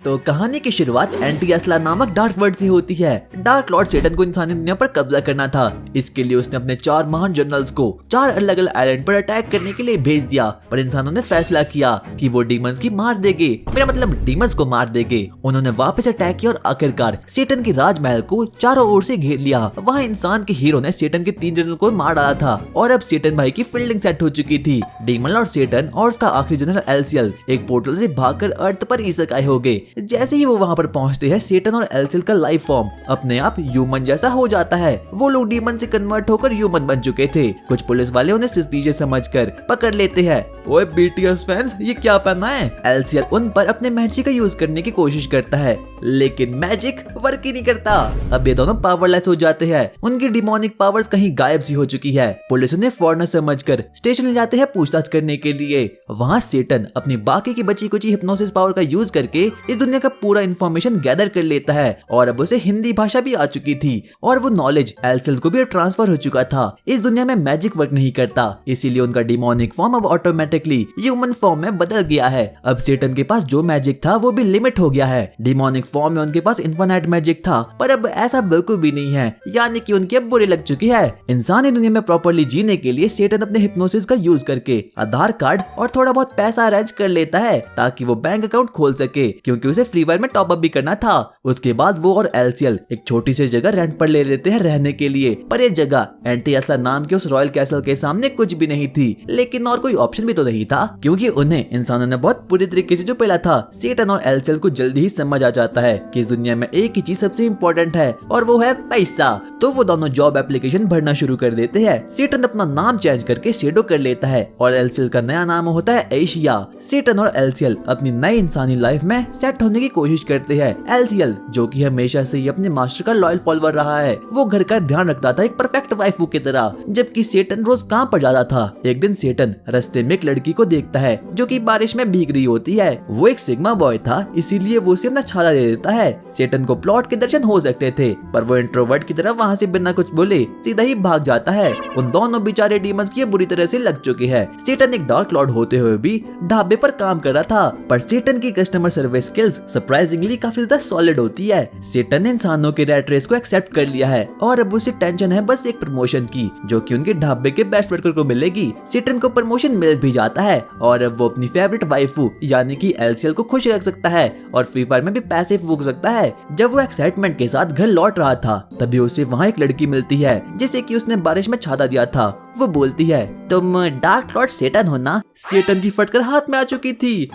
तो कहानी की शुरुआत एंटी-असला नामक डार्क वर्ल्ड से होती है। डार्क लॉर्ड सेटन को इंसानी दुनिया पर कब्जा करना था। इसके लिए उसने अपने 4 महान जनरल्स को 4 अलग अलग आइलैंड पर अटैक करने के लिए भेज दिया, पर इंसानों ने फैसला किया कि वो डीमंस की मार देंगे, मेरा मतलब डीमंस को मार देंगे। उन्होंने वापस अटैक किया और आखिरकार सेटन के राजमहल को चारों ओर से घेर लिया। वहाँ इंसान के हीरो ने सेटन के 3 जनरल को मार डाला था और अब सेटन भाई की फील्डिंग सेट हो चुकी थी। डीमन लॉर्ड सेटन और उसका आखिरी जनरल एलसीएल एक पोर्टल से भागकर अर्थ पर इसेकाई हो गए। जैसे ही वो वहाँ पर पहुँचते हैं, सेटन और एलसीएल का लाइफ फॉर्म अपने आप ह्यूमन जैसा हो जाता है। वो लोग डीमन से कन्वर्ट होकर ह्यूमन बन चुके थे। कुछ पुलिस वाले उन्हें सस्पिशियस समझकर पकड़ लेते हैं। ओए बीटीएस फैंस, ये क्या पहना है? एलसीएल उन पर अपने मैजिक का यूज करने की कोशिश करता है, लेकिन मैजिक वर्क ही नहीं करता। अब ये दोनों पावरलेस हो जाते हैं। उनकी डिमोनिक पावर्स कहीं गायब सी हो चुकी है। पुलिस उन्हें फॉरेनर समझकर स्टेशन ले जाते हैं पूछताछ करने के लिए। वहाँ सेटन अपनी बाकी की बची कुची हिप्नोसिस पावर का यूज करके इस दुनिया का पूरा इंफॉर्मेशन गैदर कर लेता है और अब उसे हिंदी भाषा भी आ चुकी थी और वो नॉलेज एलसीएल को भी ट्रांसफर हो चुका था। इस दुनिया में मैजिक वर्क नहीं करता, इसीलिए उनका डिमोनिक फॉर्म अब ऑटोमेटिकली ह्यूमन फॉर्म में बदल गया है। अब सेटन के पास जो मैजिक था वो भी लिमिट हो गया है। डिमोनिक फॉर्म में उनके पास इनफिनिट मैजिक था, पर अब ऐसा बिल्कुल भी नहीं है, यानी कि उनकी अब बुरी लग चुकी है। इंसानी दुनिया में प्रॉपर्ली जीने के लिए सेटन अपने हिप्नोसिस का यूज करके आधार कार्ड और थोड़ा बहुत पैसा अरेंज कर लेता है ताकि वो बैंक अकाउंट खोल सके, क्योंकि उसे फ्री फायर में टॉप अप भी करना था। उसके बाद वो और एलसीएल एक छोटी सी जगह रेंट पर ले लेते हैं रहने के लिए, पर ये जगह एंटी-असला नाम के उस रॉयल कैसल के सामने कुछ भी नहीं थी। लेकिन और कोई ऑप्शन भी तो नहीं था, क्योंकि उन्हें इंसानों ने बहुत बुरी तरीके से जो पहला था। सेटन और एलसीएल को जल्दी ही समझ आ जाता है कि इस दुनिया में एक ही चीज सबसे इम्पोर्टेंट है और वो है पैसा। तो वो दोनों जॉब एप्लीकेशन भरना शुरू कर देते हैं। सेटन अपना नाम चेंज करके शेडो कर लेता है और एलसीएल का नया नाम होता है एशिया। सेटन और एलसीएल अपनी नई इंसानी लाइफ में सेट होने की कोशिश करते हैं। एलसीएल, जो कि हमेशा से ही अपने मास्टर का लॉयल फॉलोअर रहा है, वो घर का ध्यान रखता था एक परफेक्ट वाइफ की तरह, जबकि सेटन रोज काम पर जाता था। एक दिन सेटन रास्ते में एक लड़की को देखता है जो कि बारिश में भीग रही होती है। वो एक सिग्मा बॉय था, इसीलिए वो उसे अपना छाता दे देता है। सेटन को प्लॉट के दर्शन हो सकते थे, पर वो इंट्रोवर्ट की तरह वहाँ से बिना कुछ बोले सीधा ही भाग जाता है। उन दोनों बेचारे डीमंस की बुरी तरह से लग चुके हैं। सेटन एक डार्क लॉर्ड होते हुए भी ढाबे पर काम कर रहा था, पर सेटन की कस्टमर सर्विस स्किल्स सरप्राइजिंगली काफी ज्यादा सॉलिड होती है। सेटन ने इंसानों के रैट रेस को एक्सेप्ट कर लिया है और अब उसे टेंशन है बस एक प्रमोशन की, जो कि उनके ढाबे के बेस्ट वर्कर को मिलेगी। सेटन को प्रमोशन मिल भी जाता है और अब वो अपनी फेवरेट वाइफू यानी कि एलसीएल को खुश रख सकता है और फ्री फायर में भी पैसे फूंक सकता है। जब वो एक्साइटमेंट के साथ घर लौट रहा था, तभी उसे वहाँ एक लड़की मिलती है जिसे कि उसने बारिश में छाता दिया था। वो बोलती है, तुम डार्क लॉर्ड सेटन हो ना? सेटन की फटकर हाथ में आ चुकी थी।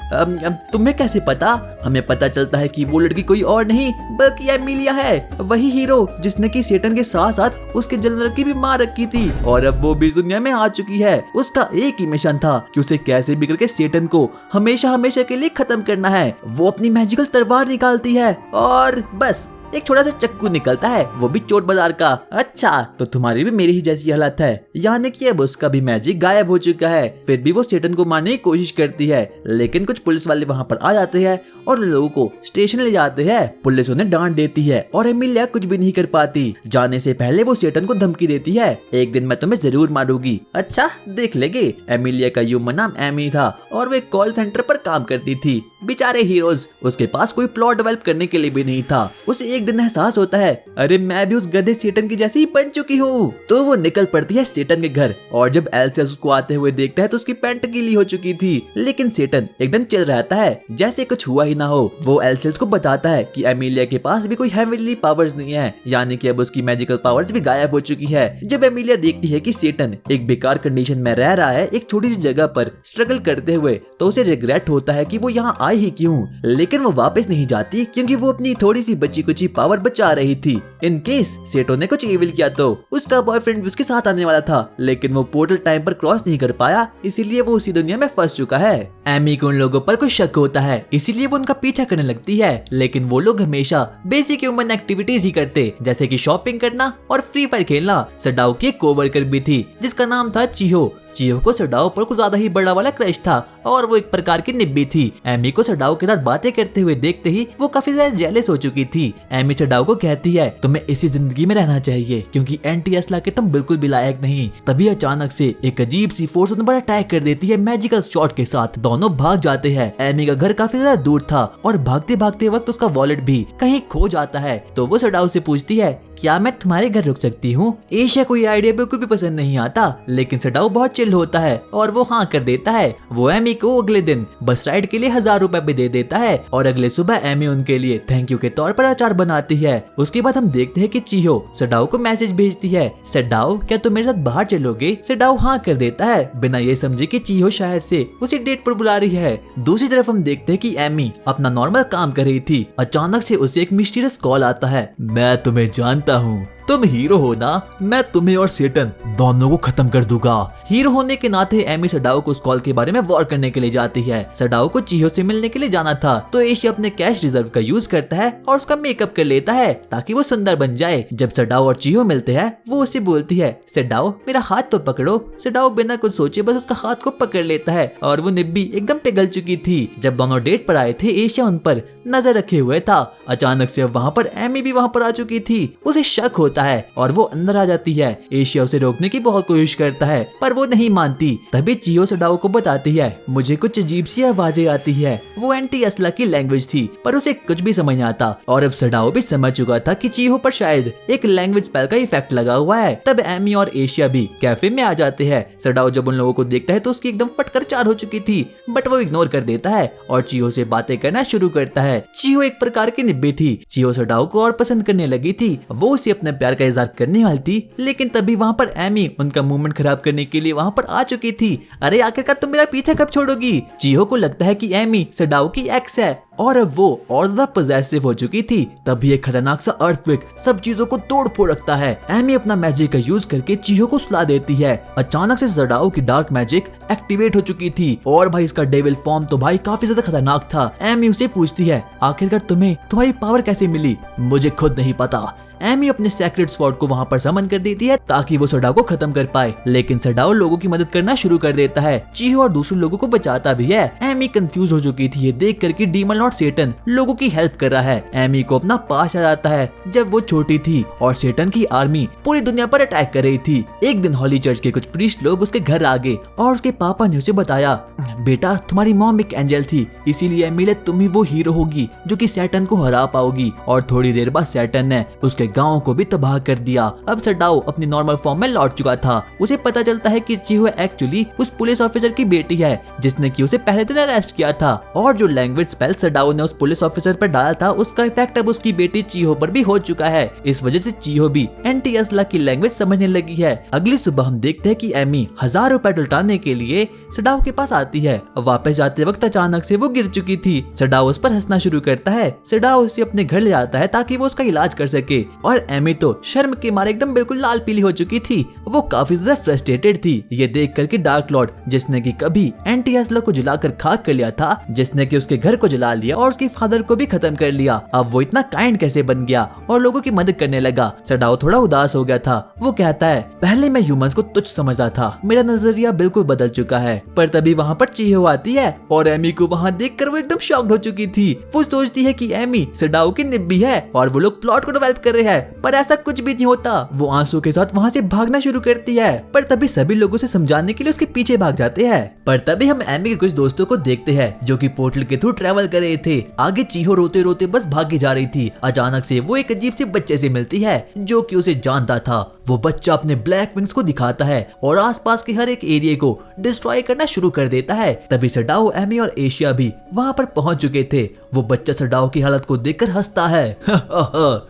तुम्हें कैसे पता? हमें पता चलता है कि वो लड़की कोई और नहीं बल्कि एमिलिया है, वही हीरो जिसने कि सेटन के साथ साथ उसके जनरल की भी मार रखी थी और अब वो भी दुनिया में आ चुकी है। उसका एक ही मिशन था कि उसे कैसे भी करके सेटन को हमेशा हमेशा के लिए खत्म करना है। वो अपनी मैजिकल तलवार निकालती है और बस एक छोटा सा चक्कू निकलता है, वो भी चोट बाजार का। अच्छा, तो तुम्हारी भी मेरी ही जैसी हालत है, यानी कि अब उसका भी मैजिक गायब हो चुका है। फिर भी वो सेटन को मारने की कोशिश करती है, लेकिन कुछ पुलिस वाले वहाँ पर आ जाते हैं और लोगों को स्टेशन ले जाते हैं। पुलिस उन्हें डांट देती है और एमिलिया कुछ भी नहीं कर पाती। जाने से पहले वो सेटन को धमकी देती है, एक दिन मैं तुम्हें जरूर मारूंगी। अच्छा, देख लेंगे। एमिलिया का ह्यूमन नाम एमी था और वो एक कॉल सेंटर पर काम करती थी। बेचारे हीरोज, उसके पास कोई प्लॉट डेवलप करने के लिए भी नहीं था। उसे एक दिन एहसास होता है, अरे मैं भी उस गधे सेटन की जैसी ही बन चुकी हूँ। तो वो निकल पड़ती है सेटन के घर और जब एलसीएल उसको आते हुए देखता है तो उसकी पैंट गीली हो चुकी थी, लेकिन सेटन एकदम चिल रहता है जैसे कुछ हुआ ही ना हो। वो एलसीएल को बताता है कि एमिलिया के पास भी कोई हेवनली पावर्स नहीं है, यानी कि अब उसकी मैजिकल पावर्स भी गायब हो चुकी है। जब एमिलिया देखती है कि सेटन एक बेकार कंडीशन में रह रहा है एक छोटी सी जगह पर स्ट्रगल करते हुए, तो उसे रिग्रेट होता है कि वो यहाँ आई ही क्यों। लेकिन वो वापस नहीं जाती क्योंकि वो अपनी थोड़ी सी बची कुची पावर बचा रही थी। इन केस सेटो ने कुछ इविल किया तो उसका बॉयफ्रेंड भी उसके साथ आने वाला था, लेकिन वो पोर्टल टाइम पर क्रॉस नहीं कर पाया, इसीलिए वो उसी दुनिया में फंस चुका है। एमी को उन लोगों पर कुछ शक होता है, इसीलिए वो उनका पीछा करने लगती है, लेकिन वो लोग हमेशा बेसिक ह्यूमन एक्टिविटीज ही करते, जैसे कि शॉपिंग करना और फ्री फायर खेलना। सडाओ की एक कोवर्कर भी थी जिसका नाम था चिहो, चियो को सडाओ पर कुछ ज्यादा ही बड़ा वाला क्रश था और वो एक प्रकार की निब्बी थी। एमी को सडाओ के साथ बातें करते हुए देखते ही वो काफी ज्यादा जेलस हो चुकी थी। एमी सडाओ को कहती है तुम्हें इसी जिंदगी में रहना चाहिए क्योंकि एंटी असला के तुम बिल्कुल भी लायक नहीं। तभी अचानक से एक अजीब सी फोर्स उन पर अटैक कर देती है मैजिकल शॉट के साथ। दोनों भाग जाते हैं। एमी का घर काफी ज्यादा दूर था और भागते भागते वक्त उसका वॉलेट भी कहीं खो जाता है। तो वो सडाओ से पूछती है क्या मैं तुम्हारे घर रुक सकती हूँ। एशिया को ये आइडिया बिल्कुल भी पसंद नहीं आता लेकिन सडाओ बहुत चिल होता है और वो हाँ कर देता है। वो एमी को अगले दिन बस राइड के लिए 1000 रुपए भी दे देता है और अगले सुबह एमी उनके लिए थैंक यू के तौर पर अचार बनाती है। उसके बाद हम देखते हैं कि चियो सडाओ को मैसेज भेजती है सडाओ क्या तुम मेरे साथ बाहर चलोगे। सडाओ हाँ कर देता है बिना ये समझे कि चियो शायद से उसे डेट पर बुला रही है। दूसरी तरफ हम देखते हैं कि एमी अपना नॉर्मल काम कर रही थी। अचानक से उसे एक मिस्टीरियस कॉल आता है मैं तुम्हें जानता हूँ तुम हीरो हो ना, मैं तुम्हें और सेटन दोनों को खत्म कर दूंगा। हीरो होने के नाते एमी सडाओ को उस कॉल के बारे में वॉर करने के लिए जाती है। सडाओ को चियो से मिलने के लिए जाना था तो एशिया अपने कैश रिजर्व का यूज करता है और उसका मेकअप कर लेता है ताकि वो सुंदर बन जाए। जब सडाओ और चियो मिलते हैं वो उसे बोलती है सडाओ मेरा हाथ तो पकड़ो। सडाओ बिना कुछ सोचे बस उसका हाथ को पकड़ लेता है और वो निब्बी एकदम पिघल चुकी थी। जब दोनों डेट पर आए थे एशिया उन पर नजर रखे हुए था। अचानक से वहाँ पर एमी भी वहाँ पर आ चुकी थी। उसे शक होता है और वो अंदर आ जाती है। एशिया उसे रोकने की बहुत कोशिश करता है पर वो नहीं मानती। तभी चियो सडाओ को बताती है मुझे कुछ अजीब सी आवाजें आती है। वो एंटी असला की लैंग्वेज थी पर उसे कुछ भी समझ नहीं आता और अब सडाओ भी समझ चुका था कि चियो पर शायद एक लैंग्वेज स्पेल का इफेक्ट लगा हुआ है। तब एमी और एशिया भी कैफे में आ जाते हैं। सडाओ जब उन लोगों को देखता है तो उसकी एकदम फटकर चार हो चुकी थी बट वो इग्नोर कर देता है और चियो से बातें करना शुरू करता है। चियो एक प्रकार की निब्बी थी। चियो सडाओ को और पसंद करने लगी थी। वो उसे अपने प्यार का इजहार करने वाली थी लेकिन तभी वहाँ पर एमी उनका मूवमेंट खराब करने के लिए वहाँ पर आ चुकी थी। अरे आखिरकार तुम मेरा पीछा कब छोड़ोगी। चियो को लगता है कि एमी सडाओ की एक्स है और अब वो और ज्यादा पॉजेसिव हो चुकी थी। तभी एक खतरनाक सा अर्थक्वेक सब चीजों को तोड़ फोड़ रखता है। एमी अपना मैजिक का यूज करके चियो को सुला देती है। अचानक से सडाओ की डार्क मैजिक एक्टिवेट हो चुकी थी और भाई इसका डेविल फॉर्म तो भाई काफी ज्यादा खतरनाक था। एमी उसे पूछती है आखिरकार तुम्हें तुम्हारी पावर कैसे मिली। मुझे खुद नहीं पता। एमी अपने सेक्रेट स्वॉर्ड को वहाँ पर समन कर देती है ताकि वो सडाओ को खत्म कर पाए लेकिन सडाओ लोगों की मदद करना शुरू कर देता है। चियो और दूसरे लोगों को बचाता भी है। एमी कंफ्यूज हो चुकी थी ये देख कर कि डीमन लॉर्ड सेटन लोगों की हेल्प कर रहा है। एमी को अपना पास आ जाता है जब वो छोटी थी और सेटन की आर्मी पूरी दुनिया पर अटैक कर रही थी। एक दिन हॉली चर्च के कुछ प्रीस्ट लोग उसके घर आ गए और उसके पापा ने उसे बताया बेटा तुम्हारी मॉम एक एंजल थी इसीलिए एमी ले तुम ही वो हीरो होगी जो कि सैटन को हरा पाओगी। और थोड़ी देर बाद सैटन ने उसके गांव को भी तबाह कर दिया। अब सडाओ अपनी नॉर्मल फॉर्म में लौट चुका था। उसे पता चलता है कि चियो एक्चुअली उस पुलिस ऑफिसर की बेटी है जिसने कि उसे पहले दिन अरेस्ट किया था और जो लैंग्वेज स्पेल सडाओ ने उस पुलिस ऑफिसर पर डाला था उसका इफेक्ट अब उसकी बेटी चियो पर भी हो चुका है। इस वजह से चियो भी एंटी असला की लैंग्वेज समझने लगी है। अगली सुबह हम देखते हैं कि एमी 1000 रुपए लौटाने के लिए सडाओ के पास आती है। वापस जाते वक्त अचानक से वो गिर चुकी थी। सडाओ उस पर हंसना शुरू करता है। सडाओ उसे अपने घर ले जाता है ताकि वो उसका इलाज कर सके और एमी तो शर्म के मारे एकदम बिल्कुल लाल पीली हो चुकी थी। वो काफी ज्यादा फ्रस्ट्रेटेड थी ये देख कर कि डार्क लॉर्ड जिसने कि कभी एंटी असला को जलाकर खाक कर लिया था, जिसने कि उसके घर को जला लिया और उसके फादर को भी खत्म कर लिया, अब वो इतना काइंड कैसे बन गया और लोगों की मदद करने लगा। सडाओ थोड़ा उदास हो गया था। वो कहता है पहले मैं ह्यूमंस को तुच्छ समझता था, मेरा नजरिया बिल्कुल बदल चुका है। पर तभी वहाँ पर चियो आती है और एमी को वहाँ देखकर वो एकदम शॉक्ड हो चुकी थी। वो सोचती है कि एमी सडाओ की निब्बी है और वो लोग प्लॉट को डेवलप कर रहे हैं पर ऐसा कुछ भी नहीं होता। वो आंसू के साथ वहाँ से भागना शुरू करती है पर तभी सभी लोगों से समझाने के लिए उसके पीछे भाग जाते हैं। पर तभी हम एमी के कुछ दोस्तों को देखते हैं जो कि पोर्टल के थ्रू ट्रेवल कर रहे थे। आगे चियो रोते रोते बस भागी जा रही थी। अचानक से वो एक अजीब से बच्चे से मिलती है जो कि उसे जानता था। वो बच्चा अपने ब्लैक विंग्स को दिखाता है और आसपास के हर एक एरिया को डिस्ट्रॉय करना शुरू कर देता है। तभी सडाओ, एमी और एशिया भी वहाँ पर पहुँच चुके थे। वो बच्चा सडाओ की हालत को देखकर हंसता है।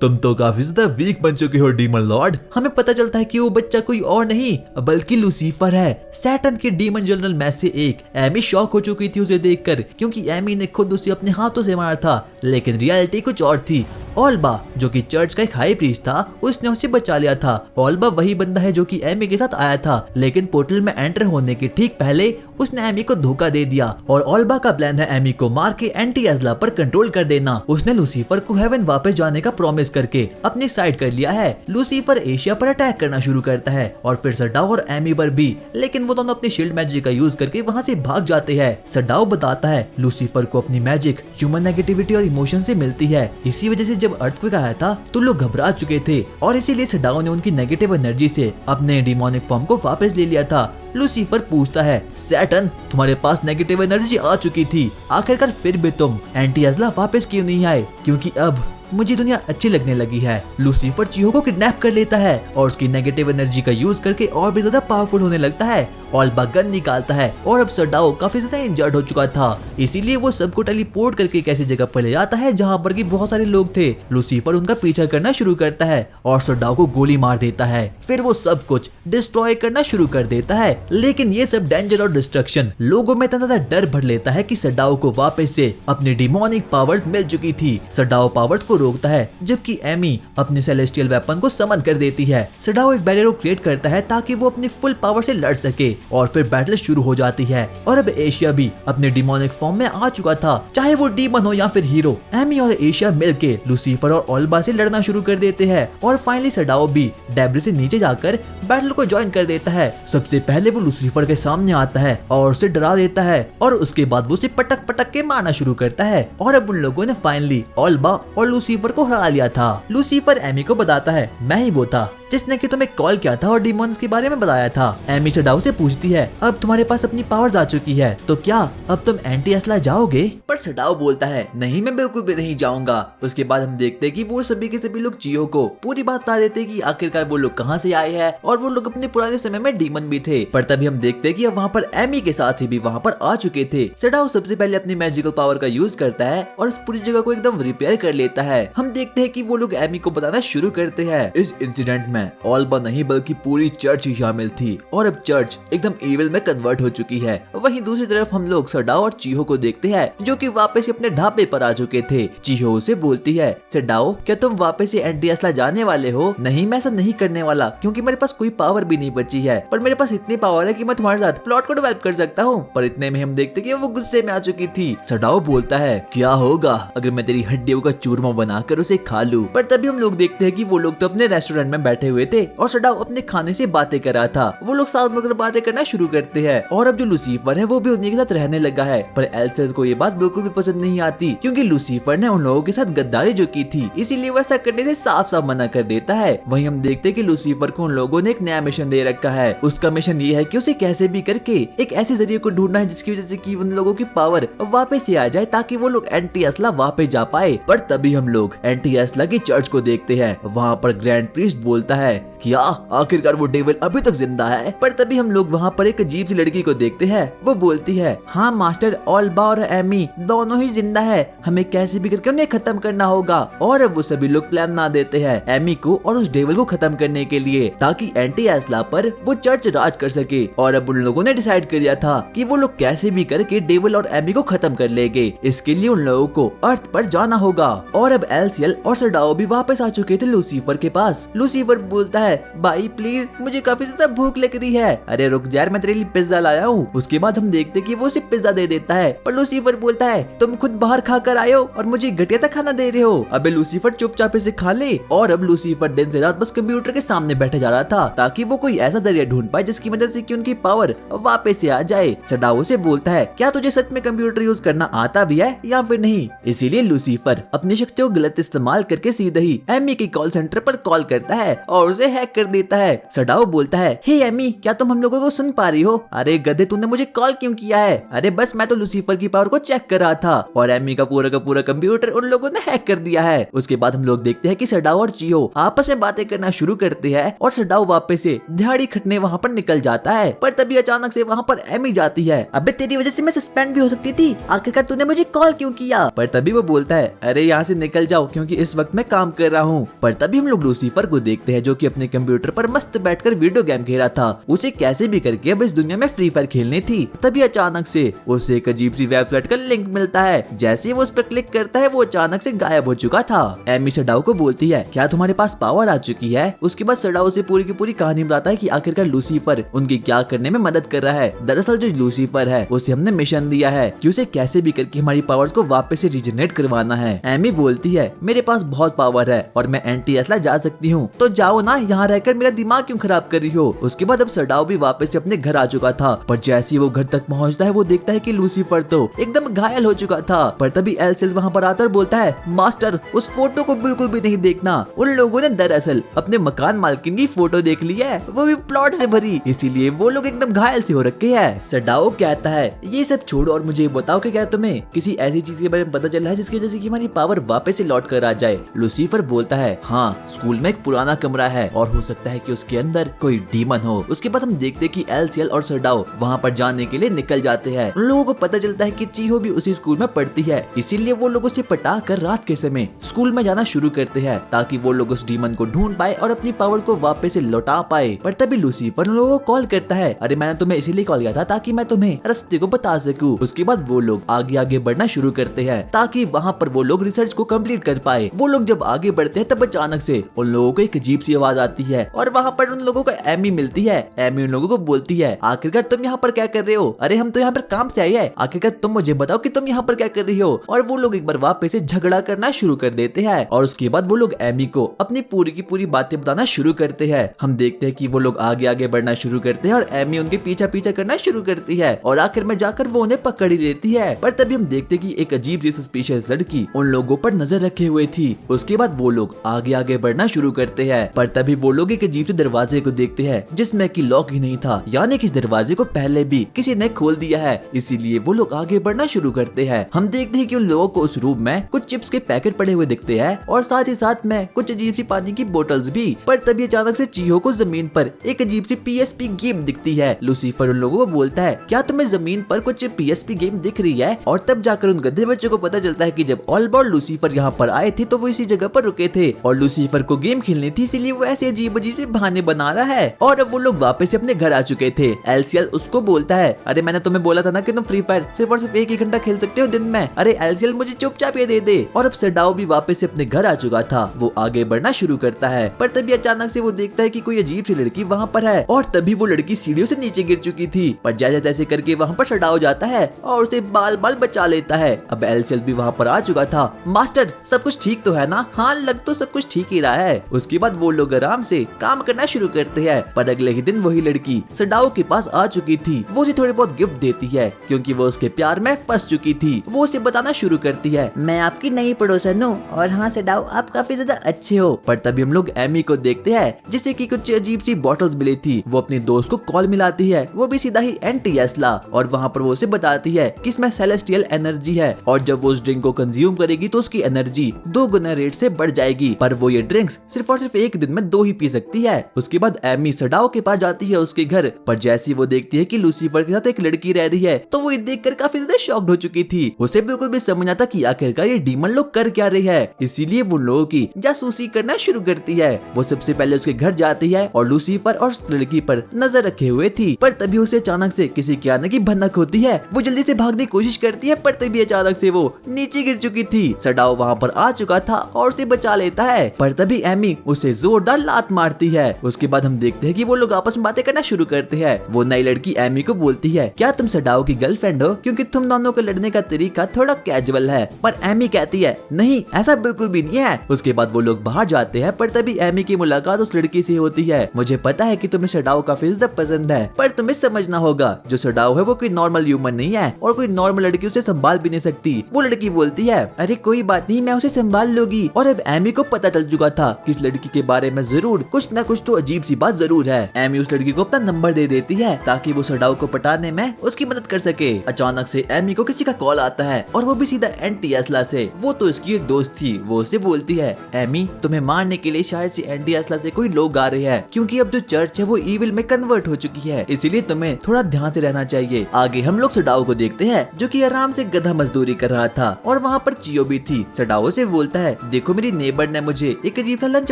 तुम तो काफी ज्यादा वीक बन चुके हो डीमन लॉर्ड। हमें पता चलता है कि वो बच्चा कोई और नहीं बल्कि लूसीफर है, सैटर्न के डीमन जनरल में से एक। एमी शॉक हो चुकी थी उसे देखकर क्योंकि एमी ने खुद उसे अपने हाथों से मारा था लेकिन रियलिटी कुछ और थी। ऑल्बा जो कि चर्च का एक हाई प्रीस्ट था, उसने उसे बचा लिया था। ऑल्बा वही बंदा है जो कि एमी के साथ आया था, लेकिन पोर्टल में एंटर होने के ठीक पहले उसने एमी को धोखा दे दिया और ऑल्बा का प्लान है एमी को मार के एंटी एज़ला पर कंट्रोल कर देना। उसने लूसीफर को हेवन वापस जाने का प्रॉमिस करके अपनी साइड कर लिया है। लूसीफर एशिया पर अटैक करना शुरू करता है और फिर सडाओ और एमी पर भी, लेकिन वो दोनों अपनी शील्ड मैजिक का यूज करके वहाँ से भाग जाते हैं। सडाओ बताता है लूसीफर को अपनी मैजिक ह्यूमन नेगेटिविटी और इमोशन से मिलती है, इसी वजह से जब अर्थक्वेक आया था तो लोग घबरा चुके थे और इसीलिए सडाओ ने उनकी नेगेटिव एनर्जी से अपने डिमोनिक फॉर्म को वापस ले लिया था। लूसीफर पूछता है सैटर्न, तुम्हारे पास नेगेटिव एनर्जी आ चुकी थी, आखिरकार फिर भी तुम एंटी एज़ला वापस क्यों नहीं आए? क्योंकि अब मुझे दुनिया अच्छी लगने लगी है। लूसीफर चियो को किडनैप कर लेता है और उसकी नेगेटिव एनर्जी का यूज करके और भी ज्यादा पावरफुल होने लगता है। ऑल्बा गन निकालता है और अब सडाओ काफी ज्यादा इंजर्ड हो चुका था, इसीलिए वो सबको टेलीपोर्ट करके एक ऐसी जगह पर ले जाता है जहाँ पर की बहुत सारे लोग थे। लूसीफर उनका पीछा करना शुरू करता है और सडाओ को गोली मार देता है। फिर वो सब कुछ डिस्ट्रॉय करना शुरू कर देता है, लेकिन ये सब डेंजर और डिस्ट्रक्शन लोगों में इतना ज्यादा डर भर लेता है कि सडाओ को वापस से अपनी डिमोनिक पावर्स मिल चुकी थी। सडाओ पावर्स को रोकता है जबकि एमी अपने सेलेस्टियल वेपन को समन कर देती है। सडाओ एक बैरियर को क्रिएट करता है ताकि वो अपनी फुल पावर से लड़ सके और फिर बैटल शुरू हो जाती है। और अब एशिया भी अपने डिमोनिक फॉर्म में आ चुका था, चाहे वो डीमन हो या फिर हीरो। एमी और एशिया मिलके लूसीफर और ऑल्बा से लड़ना शुरू कर देते हैं और फाइनली सडाओ भी डेब्री से नीचे जाकर बैटल को ज्वाइन कर देता है। सबसे पहले वो लूसीफर के सामने आता है और उसे डरा देता है और उसके बाद वो उसे पटक पटक के मारना शुरू करता है और अब उन लोगों ने फाइनली ऑल्बा और लूसीफर को हरा लिया था। लूसीफर एमी को बताता है मैं ही वो था जिसने कि तुम्हें कॉल किया था और डिमोन्स के बारे में बताया था। एमी सडाओ से पूछती है अब तुम्हारे पास अपनी पावर्स आ चुकी है तो क्या अब तुम एंटी एज़ला जाओगे? पर सडाओ बोलता है नहीं, मैं बिल्कुल भी नहीं जाऊंगा। उसके बाद हम देखते हैं कि वो सभी के सभी लोग चियो को पूरी बात बता देते कि आखिरकार वो लोग कहाँ से आए हैं और वो लोग अपने पुराने समय में डीमन भी थे। पर तभी हम देखते हैं कि अब वहाँ पर एमी के साथ ही भी वहाँ पर आ चुके थे। सडाओ सबसे पहले अपनी मैजिकल पावर का यूज करता है और उस पूरी जगह को एकदम रिपेयर कर लेता है। हम देखते हैं कि वो लोग एमी को बताना शुरू करते हैं। इस इंसिडेंट में ऑल्बा नहीं बल्कि पूरी चर्च ही शामिल थी और अब चर्च एकदम इविल में कन्वर्ट हो चुकी है। वहीं दूसरी तरफ हम लोग सडाओ और चियो को देखते हैं जो कि वापस अपने ढाबे पर आ चुके थे। चियो उसे बोलती है सडाओ क्या तुम वापस से एंटी एज़ला जाने वाले हो? नहीं, मैं ऐसा नहीं करने वाला क्योंकि मेरे पास कोई पावर भी नहीं बची है, पर मेरे पास इतनी पावर है कि मैं तुम्हारे साथ प्लॉट को डेवलप कर सकता हूँ। पर इतने में हम देखते कि वो गुस्से में आ चुकी थी। सडाओ बोलता है क्या होगा अगर मैं तेरी हड्डियों का चूरमा बनाकर उसे खा लूं? पर तभी हम लोग देखते हैं कि वो लोग तो अपने रेस्टोरेंट में बैठे हुए थे और सडाओ अपने खाने से बातें कर रहा था। वो लोग साथ मिलकर बातें करना शुरू करते हैं और अब जो लूसीफर है वो भी उन्हीं के साथ रहने लगा है। पर एल्सेस को ये बात बिल्कुल भी पसंद नहीं आती क्योंकि लूसीफर ने उन लोगों के साथ गद्दारी जो की थी, इसीलिए वो ऐसा करने से साफ साफ मना कर देता है। वहीं हम देखते हैं कि लूसीफर को उन लोगों ने एक नया मिशन दे रखा है। उसका मिशन ये है कि उसे कैसे भी करके एक ऐसे जरिए को ढूंढना है जिसकी वजह से कि उन लोगों की पावर वापस से आ जाए ताकि वो लोग एंटी एज़ला वापस जा पाए। पर तभी हम लोग एंटी एज़ला की चर्च को देखते हैं। वहाँ पर ग्रैंड प्रीस्ट बोलता है क्या आखिरकार वो डेविल अभी तक जिंदा है? पर तभी हम लोग वहाँ पर एक अजीब सी लड़की को देखते हैं। वो बोलती है हाँ मास्टर, ऑल्बा और एमी दोनों ही जिंदा है, हमें कैसे भी करके उन्हें खत्म करना होगा। और अब वो सभी लोग प्लान बना देते हैं एमी को और उस डेविल को खत्म करने के लिए ताकि एंटी एज़ला पर वो चर्च राज कर सके। और अब उन लोगों ने डिसाइड कर लिया था कि वो लोग कैसे भी करके डेविल और एमी को खत्म कर लेंगे। इसके लिए उन लोगों को अर्थ पर जाना होगा। और अब एलसीएल और सडाओ भी वापस आ चुके थे लूसीफर के पास। लूसीफर बोलता है भाई प्लीज मुझे काफी ज्यादा भूख लग रही है। अरे रुक यार, मैं तेरे लिए पिज्जा लाया हूँ। उसके बाद हम देखते कि वो उसे पिज्जा दे देता है पर लूसीफर बोलता है तुम खुद बाहर खा कर आए हो और मुझे घटिया सा खाना दे रहे हो। अबे लूसीफर चुपचाप इसे खा ले। और अब लूसीफर दिन से रात बस कंप्यूटर के सामने बैठे जा रहा था ताकि वो कोई ऐसा जरिया ढूंढ पाए जिसकी वजह से कि उनकी पावर वापस से आ जाए। सडाओ से बोलता है क्या तुझे सच में कंप्यूटर यूज करना आता भी है या फिर नहीं? इसीलिए लूसीफर अपनी शक्तियों को गलत इस्तेमाल करके सीधे ही एमी के कॉल सेंटर पर कॉल करता है और उसे हैक कर देता है। सडाओ बोलता है हे एमी, क्या तुम हम लोगों को सुन पा रही हो? अरे गधे, तूने मुझे कॉल क्यों किया है? अरे बस मैं तो लूसीफर की पावर को चेक कर रहा था और एमी का पूरा कंप्यूटर उन लोगों ने हैक कर दिया है। उसके बाद हम लोग देखते हैं कि सडाओ और चियो आपस में बातें करना शुरू करते हैं और सडाओ वापस से दिहाड़ी खटने वहाँ पर निकल जाता है। पर तभी अचानक से वहाँ पर एमी जाती है। अबे तेरी वजह से मैं सस्पेंड भी हो सकती थी, आखिरकार तूने मुझे कॉल क्यों किया? पर तभी वो बोलता है अरे यहाँ से निकल निकल जाओ क्योंकि इस वक्त मैं काम कर रहा हूँ। पर तभी हम लोग लूसीफर को देखते हैं जो कि अपने कंप्यूटर पर मस्त बैठकर वीडियो गेम खेल रहा था। उसे कैसे भी करके अब इस दुनिया में फ्री फायर खेलनी थी। तभी अचानक से उसे एक अजीब सी वेबसाइट का लिंक मिलता है। जैसे ही वो उस पर क्लिक करता है वो अचानक से गायब हो चुका था। एमी सडाओ को बोलती है क्या तुम्हारे पास पावर आ चुकी है। उसके बाद सडाओ से पूरी की पूरी कहानी बताता है कि आखिरकार लूसीफर उनकी क्या करने में मदद कर रहा है। दरअसल जो लूसीफर है उसे हमने मिशन दिया है कि उसे कैसे भी करके हमारी पावर्स को वापस से रिजनरेट करवाना है। एमी बोलती है मेरे पास बहुत पावर है और मैं एंटी एस्ला जा सकती हूँ, तो जाओ ना, यहाँ रहकर मेरा दिमाग क्यों खराब कर रही हो। उसके बाद अब सडाओ भी वापस से अपने घर आ चुका था। पर जैसे ही वो घर तक पहुँचता है वो देखता है कि लूसीफर तो एकदम घायल हो चुका था। पर तभी एलसीएल वहाँ पर आकर बोलता है मास्टर उस फोटो को बिल्कुल भी नहीं देखना। उन लोगों ने दरअसल अपने मकान मालकिन की फोटो देख ली है, वो भी प्लॉट से भरी, इसीलिए वो लोग एकदम घायल से हो रखे हैं। सडाओ कहता है ये सब छोड़ो और मुझे बताओ कि क्या तुम्हें किसी ऐसी चीज के बारे में पता चला है जिसकी वजह से कि हमारी पावर वापस से लौट कर आ जाए। लूसीफर बोलता है हाँ, स्कूल में एक पुराना कमरा है और हो सकता है कि उसके अंदर कोई डीमन हो। उसके बाद हम देखते हैं कि एलसीएल और सडाओ वहाँ पर जाने के लिए निकल जाते हैं। उन लोगों को पता चलता है कि चीहो भी उसी स्कूल में पढ़ती है, इसीलिए वो लोग उसे पटा कर रात के समय स्कूल में जाना शुरू करते हैं ताकि वो लोग उस डीमन को ढूंढ पाए और अपनी पावर्स को वापस से लौटा पाए। पर तभी लूसीफर उन लोगों को कॉल करता है अरे मैंने तुम्हें इसीलिए कॉल किया था ताकि मैं तुम्हें रास्ते को बता सकूं। उसके बाद वो लोग आगे आगे बढ़ना शुरू करते हैं ताकि वहाँ पर वो लोग रिसर्च को कंप्लीट कर पाए। वो लोग जब आगे बढ़ते हैं तब अचानक से उन लोगों को एक अजीब सी आवाज आती है और वहाँ पर उन लोगों को एमी मिलती है। एमी उन लोगों को बोलती है आखिरकार तुम यहाँ पर क्या कर रहे हो। अरे हम तो यहाँ पर काम से आए हैं, आखिरकार तुम मुझे बताओ कि तुम यहाँ पर क्या कर रही हो। और वो लोग एक बार वापस से झगड़ा करना शुरू कर देते हैं और उसके बाद वो लोग एमी को अपनी पूरी की पूरी बातें बताना शुरू करते हैं। हम देखते हैं कि वो लोग आगे आगे बढ़ना शुरू करते हैं और एमी उनके पीछा पीछा करना शुरू करती है और आखिर में जाकर वो उन्हें पकड़ ही लेती है। पर तभी हम देखते हैं कि एक अजीब सी सस्पिशियस लड़की उन लोगों पर नजर रखे हुए थी। उसके बाद वो लोग आगे आगे बढ़ना शुरू करते हैं। पर तभी वो लोग एक अजीब से दरवाजे को देखते हैं जिसमें कि लॉक ही नहीं था, यानी कि इस दरवाजे को पहले भी किसी ने खोल दिया है, इसीलिए वो लोग आगे बढ़ना शुरू करते हैं। हम देखते हैं कि उन लोगों को उस रूम में कुछ चिप्स के पैकेट पड़े हुए दिखते हैं और साथ ही साथ में कुछ अजीब सी पानी की बोतल्स भी। पर तभी अचानक से चीहो को जमीन पर एक अजीब सी पीएसपी गेम दिखती है। लूसीफर उन लोगों को बोलता है क्या तुम्हें जमीन पर कुछ पीएसपी गेम दिख रही है। और तब जाकर उन गधे बच्चों को पता चलता है कि जब ऑल्बा और लूसीफर यहाँ पर आए थे तो वो इसी जगह पर रुके थे और लूसीफर को गेम खेलनी थी, इसीलिए वो ऐसे अजीब अजीब से बहाने बना रहा है। और अब वो लोग वापस से अपने घर आ चुके थे। एलसीएल उसको बोलता है अरे मैंने तुम्हें बोला था ना कि तुम फ्री फायर सिर्फ और सिर्फ 1 घंटा खेल सकते हो दिन में। अरे एलसीएल मुझे चुपचाप ये दे दे। और अब सडाओ भी वापस से अपने घर आ चुका था। वो आगे बढ़ना शुरू करता है पर तभी अचानक से वो देखता है कि कोई अजीब सी लड़की वहाँ पर है और तभी वो लड़की सीढ़ियों से नीचे गिर चुकी थी। पर जैसे तैसे करके वहाँ पर सडाओ जाता है और उसे बाल बाल बचा लेता है। अब एलसीएल भी वहाँ पर आ चुका था। मास्टर सब कुछ ठीक तो है ना। हाँ लग तो सब कुछ ठीक ही रहा है। उसके बाद वो लोग आराम से काम करना शुरू करते हैं। पर अगले ही दिन वही लड़की सडाओ के पास आ चुकी थी। वो उसे थोड़े बहुत गिफ्ट देती है क्योंकि वो उसके प्यार में फंस चुकी थी। वो उसे बताना शुरू करती है मैं आपकी नई पड़ोसन हूँ और हाँ सडाओ आप काफी ज्यादा अच्छे हो। पर तभी हम लोग एमी को देखते हैं जिसे कि कुछ अजीब सी बॉटल्स मिली थी। वो अपने दोस्त को कॉल मिलाती है, वो भी सीधा ही एंटी एस्ला, और वहाँ पर वो उसे बताती है कि इसमें सेलेस्टियल एनर्जी है और जब वो उस ड्रिंक को कंज्यूम करेगी तो उसकी एनर्जी 2 गुना रेट से बढ़ जाएगी। पर वो ये ड्रिंक्स सिर्फ और सिर्फ एक दिन में 2 ही पी सकती है। उसके बाद एमी सडाओ के पास जाती है उसके घर। पर जैसी वो देखती है कि लूसीफर के साथ एक लड़की रह रही है तो वो ये देखकर काफी ज्यादा शॉक्ड हो चुकी थी। उसे बिल्कुल भी समझ आता कि आखिरकार ये डीमन लोग कर क्या रहे हैं, इसीलिए वो लोगों की जासूसी करना शुरू करती है। वो सबसे पहले उसके घर जाती है और लूसीफर और उस लड़की पर नजर रखे हुए थी। पर तभी उसे अचानक से किसी के आने की भनक होती है। वो जल्दी से भागने की कोशिश करती है पर तभी अचानक से वो नीचे गिर चुकी थी। सडाओ वहाँ पर आ चुका था और उसे बचा लेता है। पर तभी एमी उसे जोरदार लात मारती है। उसके बाद हम देखते हैं कि वो लोग आपस में बातें करना शुरू करते हैं। वो नई लड़की एमी को बोलती है क्या तुम सडाओ की गर्लफ्रेंड हो, क्योंकि तुम दोनों के लड़ने का तरीका थोड़ा कैजुअल है। पर एमी कहती है नहीं ऐसा बिल्कुल भी नहीं है। उसके बाद वो लोग बाहर जाते हैं पर तभी एमी की मुलाकात उस लड़की से होती है। मुझे पता है कि तुम्हें सडाओ काफी ज्यादा पसंद है पर तुम्हें समझना होगा जो सडाओ है वो कोई नॉर्मल ह्यूमन नहीं है और कोई नॉर्मल लड़की उसे संभाल भी नहीं सकती। वो लड़की बोलती है अरे कोई बात नहीं मैं उसे संभाल लूंगी। और अब एमी को पता चल चुका था कि इस लड़की के बारे में जरूर कुछ न कुछ तो अजीब सी बात जरूर है। एमी उस लड़की को अपना नंबर दे देती है ताकि वो सडाओ को पटाने में उसकी मदद कर सके। अचानक से एमी को किसी का कॉल आता है और वो भी सीधा एंटी एस्ला से। वो तो इसकी एक दोस्त थी। वो उसे बोलती है एमी तुम्हें मारने के लिए शायद से एंटी एस्ला से कोई लोग आ रहे हैं क्योंकि अब जो चर्च है वो इविल में कन्वर्ट हो चुकी है, इसीलिए तुम्हें थोड़ा ध्यान से रहना चाहिए। आगे हम लोग सडाओ को देखते हैं जो कि आराम से गधा मजदूरी कर रहा था और वहाँ पर चियो भी थी। सडाओ सडाओ से बोलता है, देखो मेरी नेबर ने मुझे एक अजीब सा लंच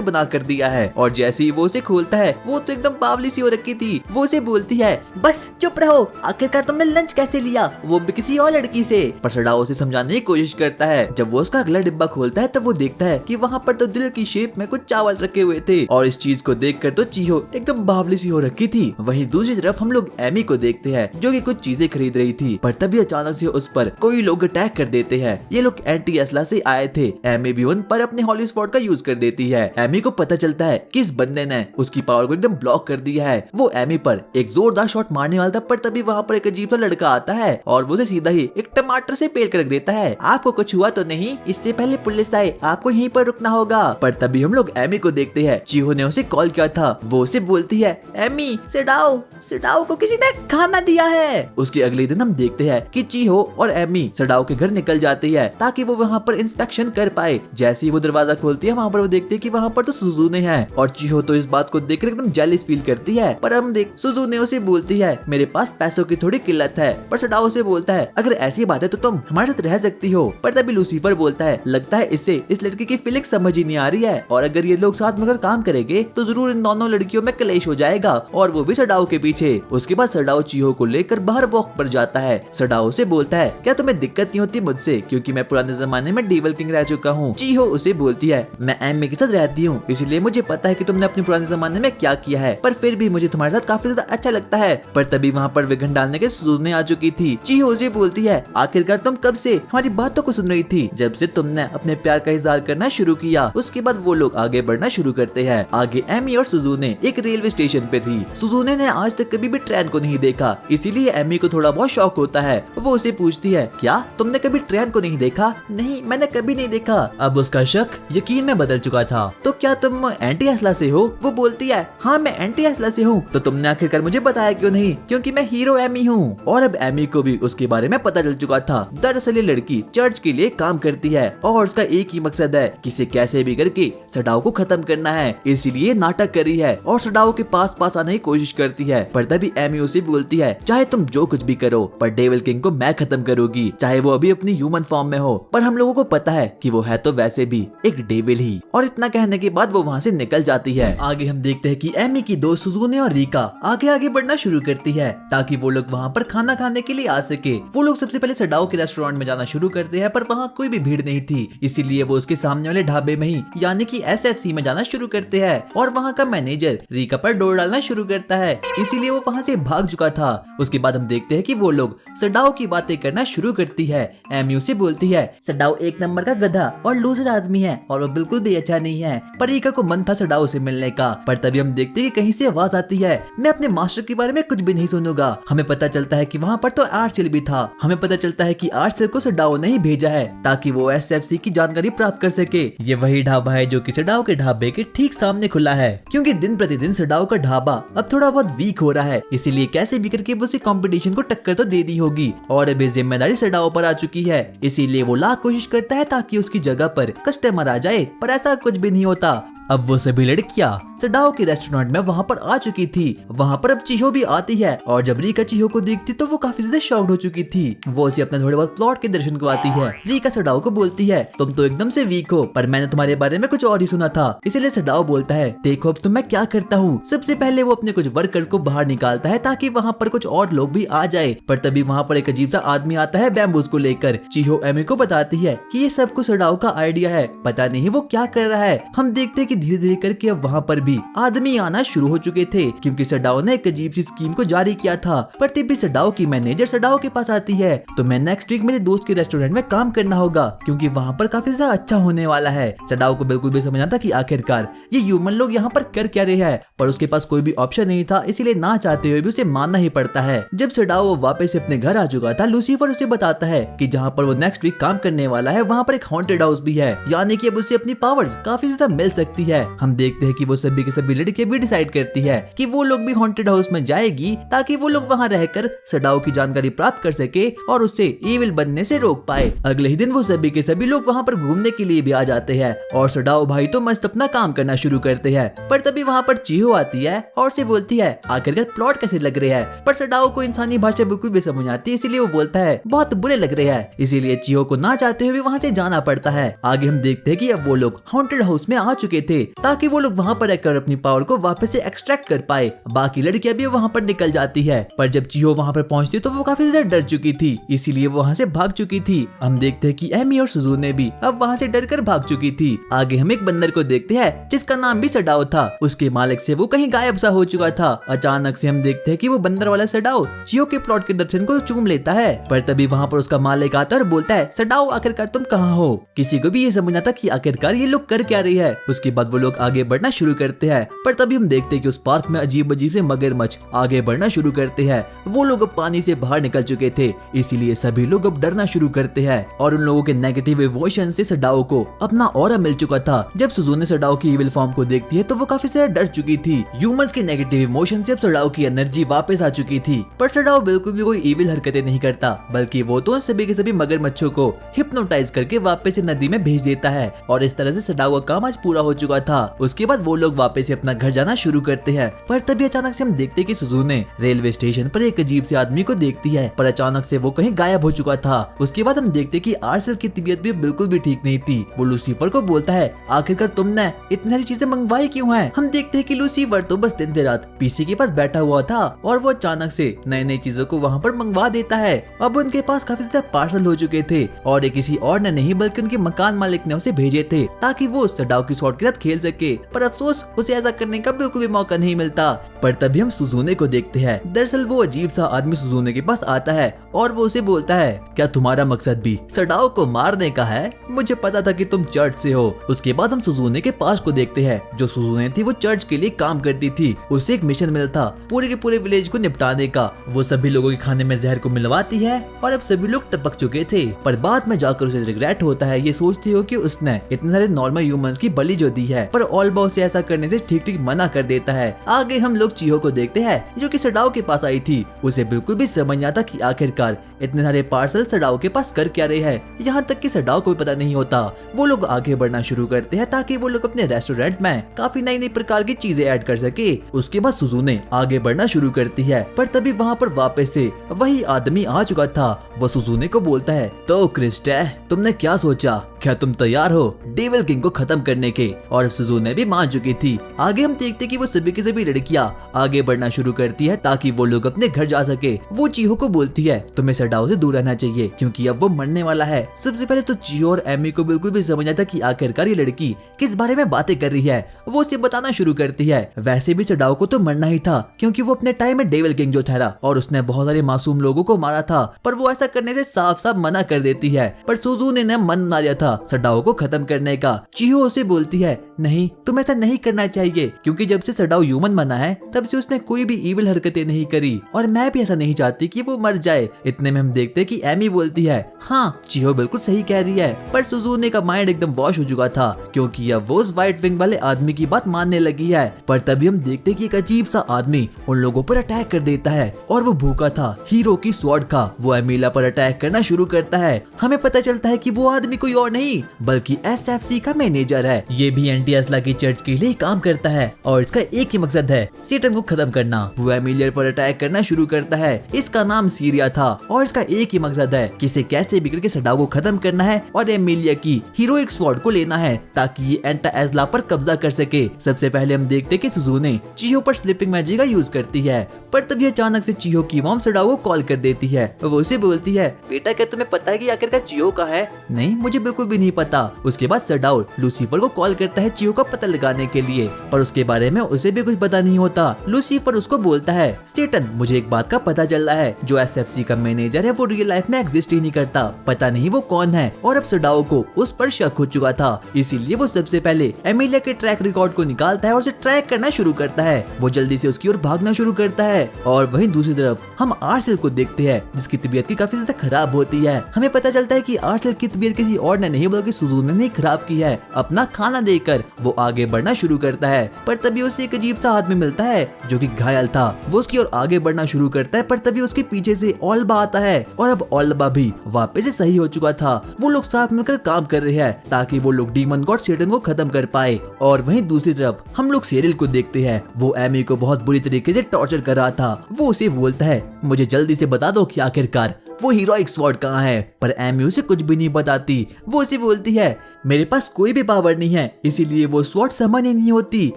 बना कर दिया है। और जैसे ही वो उसे खोलता है वो तो एकदम बावली सी हो रखी थी। वो उसे बोलती है, बस चुप रहो, आखिरकार तुमने लंच कैसे लिया, वो भी किसी और लड़की से। पर सडाओ उसे समझाने की कोशिश करता है। जब वो उसका अगला डिब्बा खोलता है तब वो देखता है कि वहाँ पर तो दिल की शेप में कुछ चावल रखे हुए थे। और इस चीज को देखकर तो चीहो एकदम बावली सी हो रखी थी। वहीं दूसरी तरफ हम लोग एमी को देखते हैं जो कि कुछ चीजें खरीद रही थी। पर तभी अचानक से उस पर कोई लोग अटैक कर देते हैं। ये लोग एंटी असला से आए थे। एमी भी उन पर अपने हॉली स्पॉट का यूज कर देती है। एमी को पता चलता है कि इस बंदे ने उसकी पावर को एकदम ब्लॉक कर दिया है। वो एमी पर एक जोरदार शॉट मारने वाला था, पर तभी वहाँ पर एक अजीब सा लड़का आता है और वो उसे सीधा ही एक टमाटर से पेल कर रख देता है। आपको कुछ हुआ तो नहीं? इससे पहले पुलिस आए, आपको यहीं पर रुकना होगा। पर तभी हम लोग एमी को देखते हैं। चीहो ने उसे कॉल किया था। वो उसे बोलती है, एमी सडाओ को किसी ने खाना दिया है। उसके अगले दिन हम देखते हैं कि चीहो और एमी सडाओ के घर निकल जाती है ताकि वो वहाँ पर इंस्पेक्शन कर पाए। जैसे ही वो दरवाजा खोलती है वहाँ पर वो देखते हैं कि वहाँ पर तो सुजुने है। और चीहो तो इस बात को देखकर एकदम जेलस फील करती है। पर हम देख सुजुने उसे बोलती है, मेरे पास पैसों की थोड़ी किल्लत है। पर सडाओ से बोलता है, अगर ऐसी बात है तो तुम हमारे साथ रह सकती हो। पर तभी लूसीफर बोलता है, लगता है इसे इस लड़की की फीलिंग समझ ही नहीं आ रही है, और अगर ये लोग साथ मिलकर काम करेंगे तो जरूर इन दोनों लड़कियों में कलेश हो जाएगा, और वो भी सडाओ के पीछे। उसके बाद सडाओ चीहो को लेकर बाहर वॉक पर जाता है। सडाओ से बोलता है, क्या तुम्हें दिक्कत नहीं होती मुझसे, क्योंकि मैं पुराने जमाने में डेविल किंग रह चुका हूँ। चीहो उसे बोलती है, मैं एमी के साथ रहती हूँ, इसलिए मुझे पता है कि तुमने अपने पुराने जमाने में क्या किया है, पर फिर भी मुझे तुम्हारे साथ काफी ज्यादा अच्छा लगता है। पर तभी वहाँ पर विघन डालने के सुजुने आ चुकी थी। चीहो उसे बोलती है, आखिरकार तुम कब से हमारी बातों को सुन रही थी? जब से तुमने अपने प्यार का इजहार करना शुरू किया। उसके बाद वो लोग आगे बढ़ना शुरू करते हैं। आगे एमी और सुजुने एक रेलवे स्टेशन पे थी। सुजुने ने आज तक कभी भी ट्रेन को नहीं देखा, इसीलिए एमी को थोड़ा बहुत शौक होता है। वो उसे पूछती है, क्या तुमने कभी ट्रेन को नहीं देखा? नहीं, मैंने कभी नहीं देखा। अब उसका शक यकीन में बदल चुका था। तो क्या तुम एंटी असला से हो? वो बोलती है, हाँ मैं एंटी असला से हूँ। तो तुमने आखिरकार मुझे बताया क्यों नहीं? क्योंकि मैं हीरो एमी हूँ। और अब एमी को भी उसके बारे में पता चल चुका था। दरअसल ये लड़की चर्च के लिए काम करती है और उसका एक ही मकसद है कि इसे कैसे भी करके सडाओ को खत्म करना है। इसीलिए नाटक कर रही है और सडाओ के पास आने की कोशिश करती है। पर तभी एमी उसे बोलती है, चाहे तुम जो कुछ भी करो, पर डेविल किंग को मैं खत्म करूंगी, चाहे वो अभी अपनी ह्यूमन फॉर्म में हो। पर हम लोगों को पता है कि वो है तो वैसे भी एक डेविल ही। और इतना कहने के बाद वो वहाँ से निकल जाती है। आगे हम देखते हैं कि एमी की दोस्त सुजुने और रीका आगे बढ़ना शुरू करती है ताकि वो लोग वहाँ पर खाना खाने के लिए आ सके। वो लोग सबसे पहले सडाओ के रेस्टोरेंट में जाना शुरू करते हैं, पर वहाँ कोई भी भीड़ नहीं थी, इसीलिए वो उसके सामने वाले ढाबे में ही यानी कि SFC में जाना शुरू करते हैं। और वहाँ का मैनेजर रीका पर डोर डालना शुरू करता है, इसीलिए वो वहाँ से भाग चुका था। उसके बाद हम देखते हैं कि वो लोग सडाओ की बातें करना शुरू करती है। एमी उसे बोलती है, सडाओ एक नंबर का गधा और लूजर आदमी है और वो बिल्कुल भी अच्छा नहीं है। पर रीका को मन था सडाओ से मिलने का। पर तभी हम देखते हैं कि कहीं से आवाज आती है, मैं अपने मास्टर के बारे में कुछ भी नहीं सुनूंगा। हमें पता चलता है कि वहाँ पर तो आर्चेल भी था। हमें पता चलता है कि आर्चेल को सडाओ ने ही भेजा है ताकि वो SFC की जानकारी प्राप्त कर सके। ये वही ढाबा है जो कि सडाओ के ढाबे के ठीक सामने खुला है, क्योंकि दिन प्रतिदिन सडाओ का ढाबा अब थोड़ा बहुत वीक हो रहा है, इसीलिए कैसे भी करके उसे कंपटीशन को टक्कर तो दे दी होगी। और अब जिम्मेदारी सडाओ पर आ चुकी है, इसीलिए वो लाख कोशिश करता है ताकि उसकी जगह पर कस्टमर आ जाए, पर ऐसा कुछ भी नहीं होता। अब वो सभी लड़कियां सडाओ के रेस्टोरेंट में वहाँ पर आ चुकी थी। वहाँ पर अब चीहो भी आती है और जब रीका चीहो को देखती तो वो काफी ज्यादा शॉक्ड हो चुकी थी। वो उसे अपने थोड़े बहुत प्लॉट के दर्शन करवाती है। रीका सडाओ को बोलती है, तुम तो एकदम से वीक हो, पर मैंने तुम्हारे बारे में कुछ और ही सुना था। इसलिए सडाओ बोलता है, देखो अब तो मैं क्या करता हूँ। सबसे पहले वो अपने कुछ वर्कर्स को बाहर निकालता है ताकि वहाँ पर कुछ और लोग भी आ जाए। पर तभी वहाँ पर एक अजीब सा आदमी आता है बैम्बूज को लेकर। चीहो एमी को बताती है कि ये सब कुछ सडाओ का आइडिया है, पता नहीं वो क्या कर रहा है। हम देखते हैं कि धीरे धीरे कि अब वहाँ पर भी आदमी आना शुरू हो चुके थे, क्योंकि सडाओ ने एक अजीब सी स्कीम को जारी किया था। पर तभी सडाओ की मैनेजर सडाओ के पास आती है, तो मैं नेक्स्ट वीक मेरे दोस्त के रेस्टोरेंट में काम करना होगा, क्योंकि वहाँ पर काफी ज्यादा अच्छा होने वाला है। सडाओ को बिल्कुल भी समझ आता कि आखिरकार ये ह्यूमन लोग यहाँ पर कर क्या रहे हैं, पर उसके पास कोई भी ऑप्शन नहीं था, इसीलिए ना चाहते हुए भी उसे मानना ही पड़ता है। जब सडाओ वापस अपने घर आ चुका था, लूसीफर उसे बताता है कि जहाँ पर वो नेक्स्ट वीक काम करने वाला है वहाँ पर एक हॉन्टेड हाउस भी है, यानी कि अब उसे अपनी पावर्स काफी ज्यादा मिल सकती है। हम देखते हैं कि वो सभी के सभी लड़कियां भी डिसाइड करती है कि वो लोग भी हॉन्टेड हाउस में जाएगी ताकि वो लोग वहाँ रहकर सडाओ की जानकारी प्राप्त कर सके और उसे इविल बनने से रोक पाए। अगले ही दिन वो सभी के सभी लोग वहाँ पर घूमने के लिए भी आ जाते हैं और सडाओ भाई तो मस्त अपना काम करना शुरू करते हैं। पर तभी वहाँ पर चिहो आती है और उसे बोलती है आखिरकार प्लॉट कैसे लग रहे हैं। पर सडाओ को इंसानी भाषा बिल्कुल भी समझ आती है, इसीलिए वो बोलता है बहुत बुरे लग रहे हैं। इसीलिए चिहो को ना चाहते हुए वहाँ से जाना पड़ता है। आगे हम देखते हैं कि अब वो लोग हॉन्टेड हाउस में आ चुके थे ताकि वो लोग वहाँ पर रहकर अपनी पावर को वापस से एक्सट्रैक्ट कर पाए। बाकी लड़कियां भी वहाँ पर निकल जाती है, पर जब चिहो वहाँ पर पहुँचती तो वो काफी ज्यादा डर चुकी थी, इसीलिए वो वहाँ से भाग चुकी थी। हम देखते हैं कि एमी और सुजुने भी अब वहाँ से डर कर भाग चुकी थी। आगे हम एक बंदर को देखते हैं जिसका नाम भी सडाओ था। उसके मालिक से वो कहीं गायब सा हो चुका था। अचानक से हम देखते हैं कि वो बंदर वाला सडाओ चिहो के प्लॉट के दर्शन को चूम लेता है, पर तभी वहाँ पर उसका मालिक आता है और बोलता है सडाओ आखिरकार तुम कहाँ हो। किसी को भी ये समझ आता कि आखिरकार ये लोग कर क्या रही है। उसके बाद वो लोग आगे बढ़ना शुरू करते हैं, पर तभी हम देखते हैं कि उस पार्क में अजीब अजीब से मगरमच्छ आगे बढ़ना शुरू करते हैं। वो लोग अब पानी से बाहर निकल चुके थे, इसीलिए सभी लोग अब डरना शुरू करते हैं और उन लोगों के नेगेटिव इमोशन से सडाओ को अपना ऑरा मिल चुका था। जब सुजुने सडाओ की इविल फॉर्म को देखती है तो वो काफी ज्यादा डर चुकी थी। ह्यूमंस के नेगेटिव इमोशन से अब सडाओ की एनर्जी वापस आ चुकी थी, पर सडाओ बिल्कुल भी कोई इविल हरकतें नहीं करता, बल्कि वो तो सभी के सभी मगरमच्छों को हिप्नोटाइज करके वापस से नदी में भेज देता है। और इस तरह से सडाओ का काम आज पूरा हो चुका था। उसके बाद वो लोग वापस से अपना घर जाना शुरू करते हैं, पर तभी अचानक से हम देखते हैं कि सुजुने रेलवे स्टेशन पर एक अजीब से आदमी को देखती है, पर अचानक से वो कहीं गायब हो चुका था। उसके बाद हम देखते हैं कि आर्सेल की तबीयत भी बिल्कुल भी ठीक नहीं थी। वो लूसीफर को बोलता है आखिरकार तुमने इतनी सारी चीजें मंगवाई क्यों है। हम देखते हैं कि लूसीफर तो बस दिन से रात पीसी के पास बैठा हुआ था और वो अचानक से नई नई चीजों को वहाँ पर मंगवा देता है। अब उनके पास काफी ज्यादा पार्सल हो चुके थे और ये किसी और ने नहीं बल्कि उनके मकान मालिक ने उसे भेजे थे ताकि वो सडाओ की शॉट के साथ खेल सके, पर अफसोस उसे ऐसा करने का बिल्कुल भी मौका नहीं मिलता। पर तभी हम सुजुने को देखते हैं। दरअसल वो अजीब सा आदमी सुजुने के पास आता है और वो उसे बोलता है क्या तुम्हारा मकसद भी सडाओ को मारने का है? मुझे पता था कि तुम चर्च से हो। उसके बाद हम सुजुने के पास को देखते हैं। जो सुजुने थी वो चर्च के लिए काम करती थी। उसे एक मिशन मिला था पूरे के पूरे विलेज को निपटाने का। वो सभी लोगों के खाने में जहर को मिलवाती है और अब सभी लोग टपक चुके थे, पर बाद में जाकर उसे रिग्रेट होता है। ये सोचती हो कि उसने इतने सारे नॉर्मल ह्यूमंस की बलि जो दी है, पर ऑल्बा उसे ऐसा करने से ठीक ठीक मना कर देता है। आगे हम लोग चिहो को देखते हैं जो कि सडाओ के पास आई थी। उसे बिल्कुल भी समझ नहीं आता कि आखिरकार इतने सारे पार्सल सडाओ के पास कर क्या रहे हैं। यहाँ तक कि सडाओ को भी पता नहीं होता। वो लोग आगे बढ़ना शुरू करते हैं ताकि वो लोग अपने रेस्टोरेंट में काफी नई नई प्रकार की चीजें ऐड कर सके। उसके बाद सुजुने आगे बढ़ना शुरू करती है, पर तभी वहाँ पर वापस से वही आदमी आ चुका था। वो सुजुने को बोलता है तो क्रिस्टे तुमने क्या सोचा, क्या तुम तैयार हो डेविल किंग को खत्म करने के? और सुजुने भी मान चुकी थी। आगे हम देखते कि वो सभी की सभी लड़कियां आगे बढ़ना शुरू करती है ताकि वो लोग अपने घर जा सके। वो चिहो को बोलती है तुम्हें सडाओ से दूर रहना चाहिए क्योंकि अब वो मरने वाला है। सबसे पहले तो चिहो और एमी को बिल्कुल भी समझ आता कि आखिरकार ये लड़की किस बारे में बातें कर रही है। वो उसे बताना शुरू करती है वैसे भी सडाओ को तो मरना ही था क्योंकि वो अपने टाइम में डेविल किंग जो ठहरा और उसने बहुत सारे मासूम लोगों को मारा था, पर वो ऐसा करने से साफ साफ मना कर देती है। पर सुजुने ने मन बना लिया था सडाओ को खत्म करने का। चिहो उसे बोलती है नहीं तुम ऐसा नहीं करना चाहिए क्योंकि जब से सडाओ ह्यूमन बना है तब से उसने कोई भी इविल हरकतें नहीं करी और मैं भी ऐसा नहीं चाहती कि वो मर जाए। इतने में हम देखते कि एमी बोलती है हाँ चिहो बिल्कुल सही कह रही है। पर सुजुने का माइंड एकदम वॉश हो चुका था क्योंकि अब वो उस व्हाइट विंग वाले आदमी की बात मानने लगी है। पर तभी हम देखते कि एक अजीब सा आदमी उन लोगों पर अटैक कर देता है और वो भूखा था हीरो की स्वॉर्ड का। वो एमिला पर अटैक करना शुरू करता है। हमें पता चलता है कि वो आदमी कोई और नहीं बल्कि SFC का मैनेजर है। ये भी एंटी असला की चर्च के लिए काम करता है और इसका एक ही मकसद है सेटन को खत्म करना। वो एमिलिया पर अटैक करना शुरू करता है। इसका नाम सीरिया था और इसका एक ही मकसद है कि इसे कैसे भी करके सडाओ को खत्म करना है और एमिलिया की हीरोइक स्वॉर्ड को लेना है ताकि ये एंटी असला पर कब्जा कर सके। सबसे पहले हम देखते कि सुजुने चिहो पर स्लीपिंग मैजिक का यूज करती है, पर तभी अचानक से चिहो की मॉम सडाओ को कॉल कर देती है। वो उसे बोलती है बेटा क्या तुम्हें पता है कि आखिरकार चिहो कहाँ है? नहीं मुझे बिल्कुल भी नहीं पता। उसके बाद सडाओ लूसीफर को कॉल करता है चिहो का पता लगाने के लिए, पर उसके बारे में उसे भी कुछ पता नहीं होता। लूसीफर उसको बोलता है सेटन मुझे एक बात का पता चल रहा है जो SFC का मैनेजर है वो रियल लाइफ में एग्जिस्ट ही नहीं करता, पता नहीं वो कौन है। और अब सडाओ को उस पर शक हो चुका था, इसीलिए वो सबसे पहले एमिलिया के ट्रैक रिकॉर्ड को निकालता है और उसे ट्रैक करना शुरू करता है। वो जल्दी से उसकी ओर भागना शुरू करता है और वहीं दूसरी तरफ हम आर्सेल को देखते हैं जिसकी तबीयत की काफी ज्यादा खराब होती है। हमें पता चलता है कि आर्सेल की तबीयत किसी और ने नहीं बल्कि सुजुने ने खराब की है अपना खाना देकर। वो आगे बढ़ना शुरू करता है, पर तभी उसे एक अजीब सा आदमी मिलता है जो कि घायल था। वो उसकी ओर आगे बढ़ना शुरू करता है, पर तभी उसके पीछे से ओल्बा आता है और अब ओल्बा भी वापस से सही हो चुका था। वो लोग साथ मिलकर काम कर रहे हैं ताकि वो लोग डीमन गॉड सेटन को खत्म कर पाए। और वहीं दूसरी तरफ हम लोग सेरिल को देखते हैं। वो एमी को बहुत बुरी तरीके से टॉर्चर कर रहा था। वो उसे बोलता है, मुझे जल्दी से बता दो कि आखिरकार वो हीरोइक स्वॉर्ड कहाँ है, पर एमी उसे कुछ भी नहीं बताती। वो उसे बोलती है, मेरे पास कोई भी पावर नहीं है, इसीलिए वो स्वॉर्ड सामान्य नहीं होती।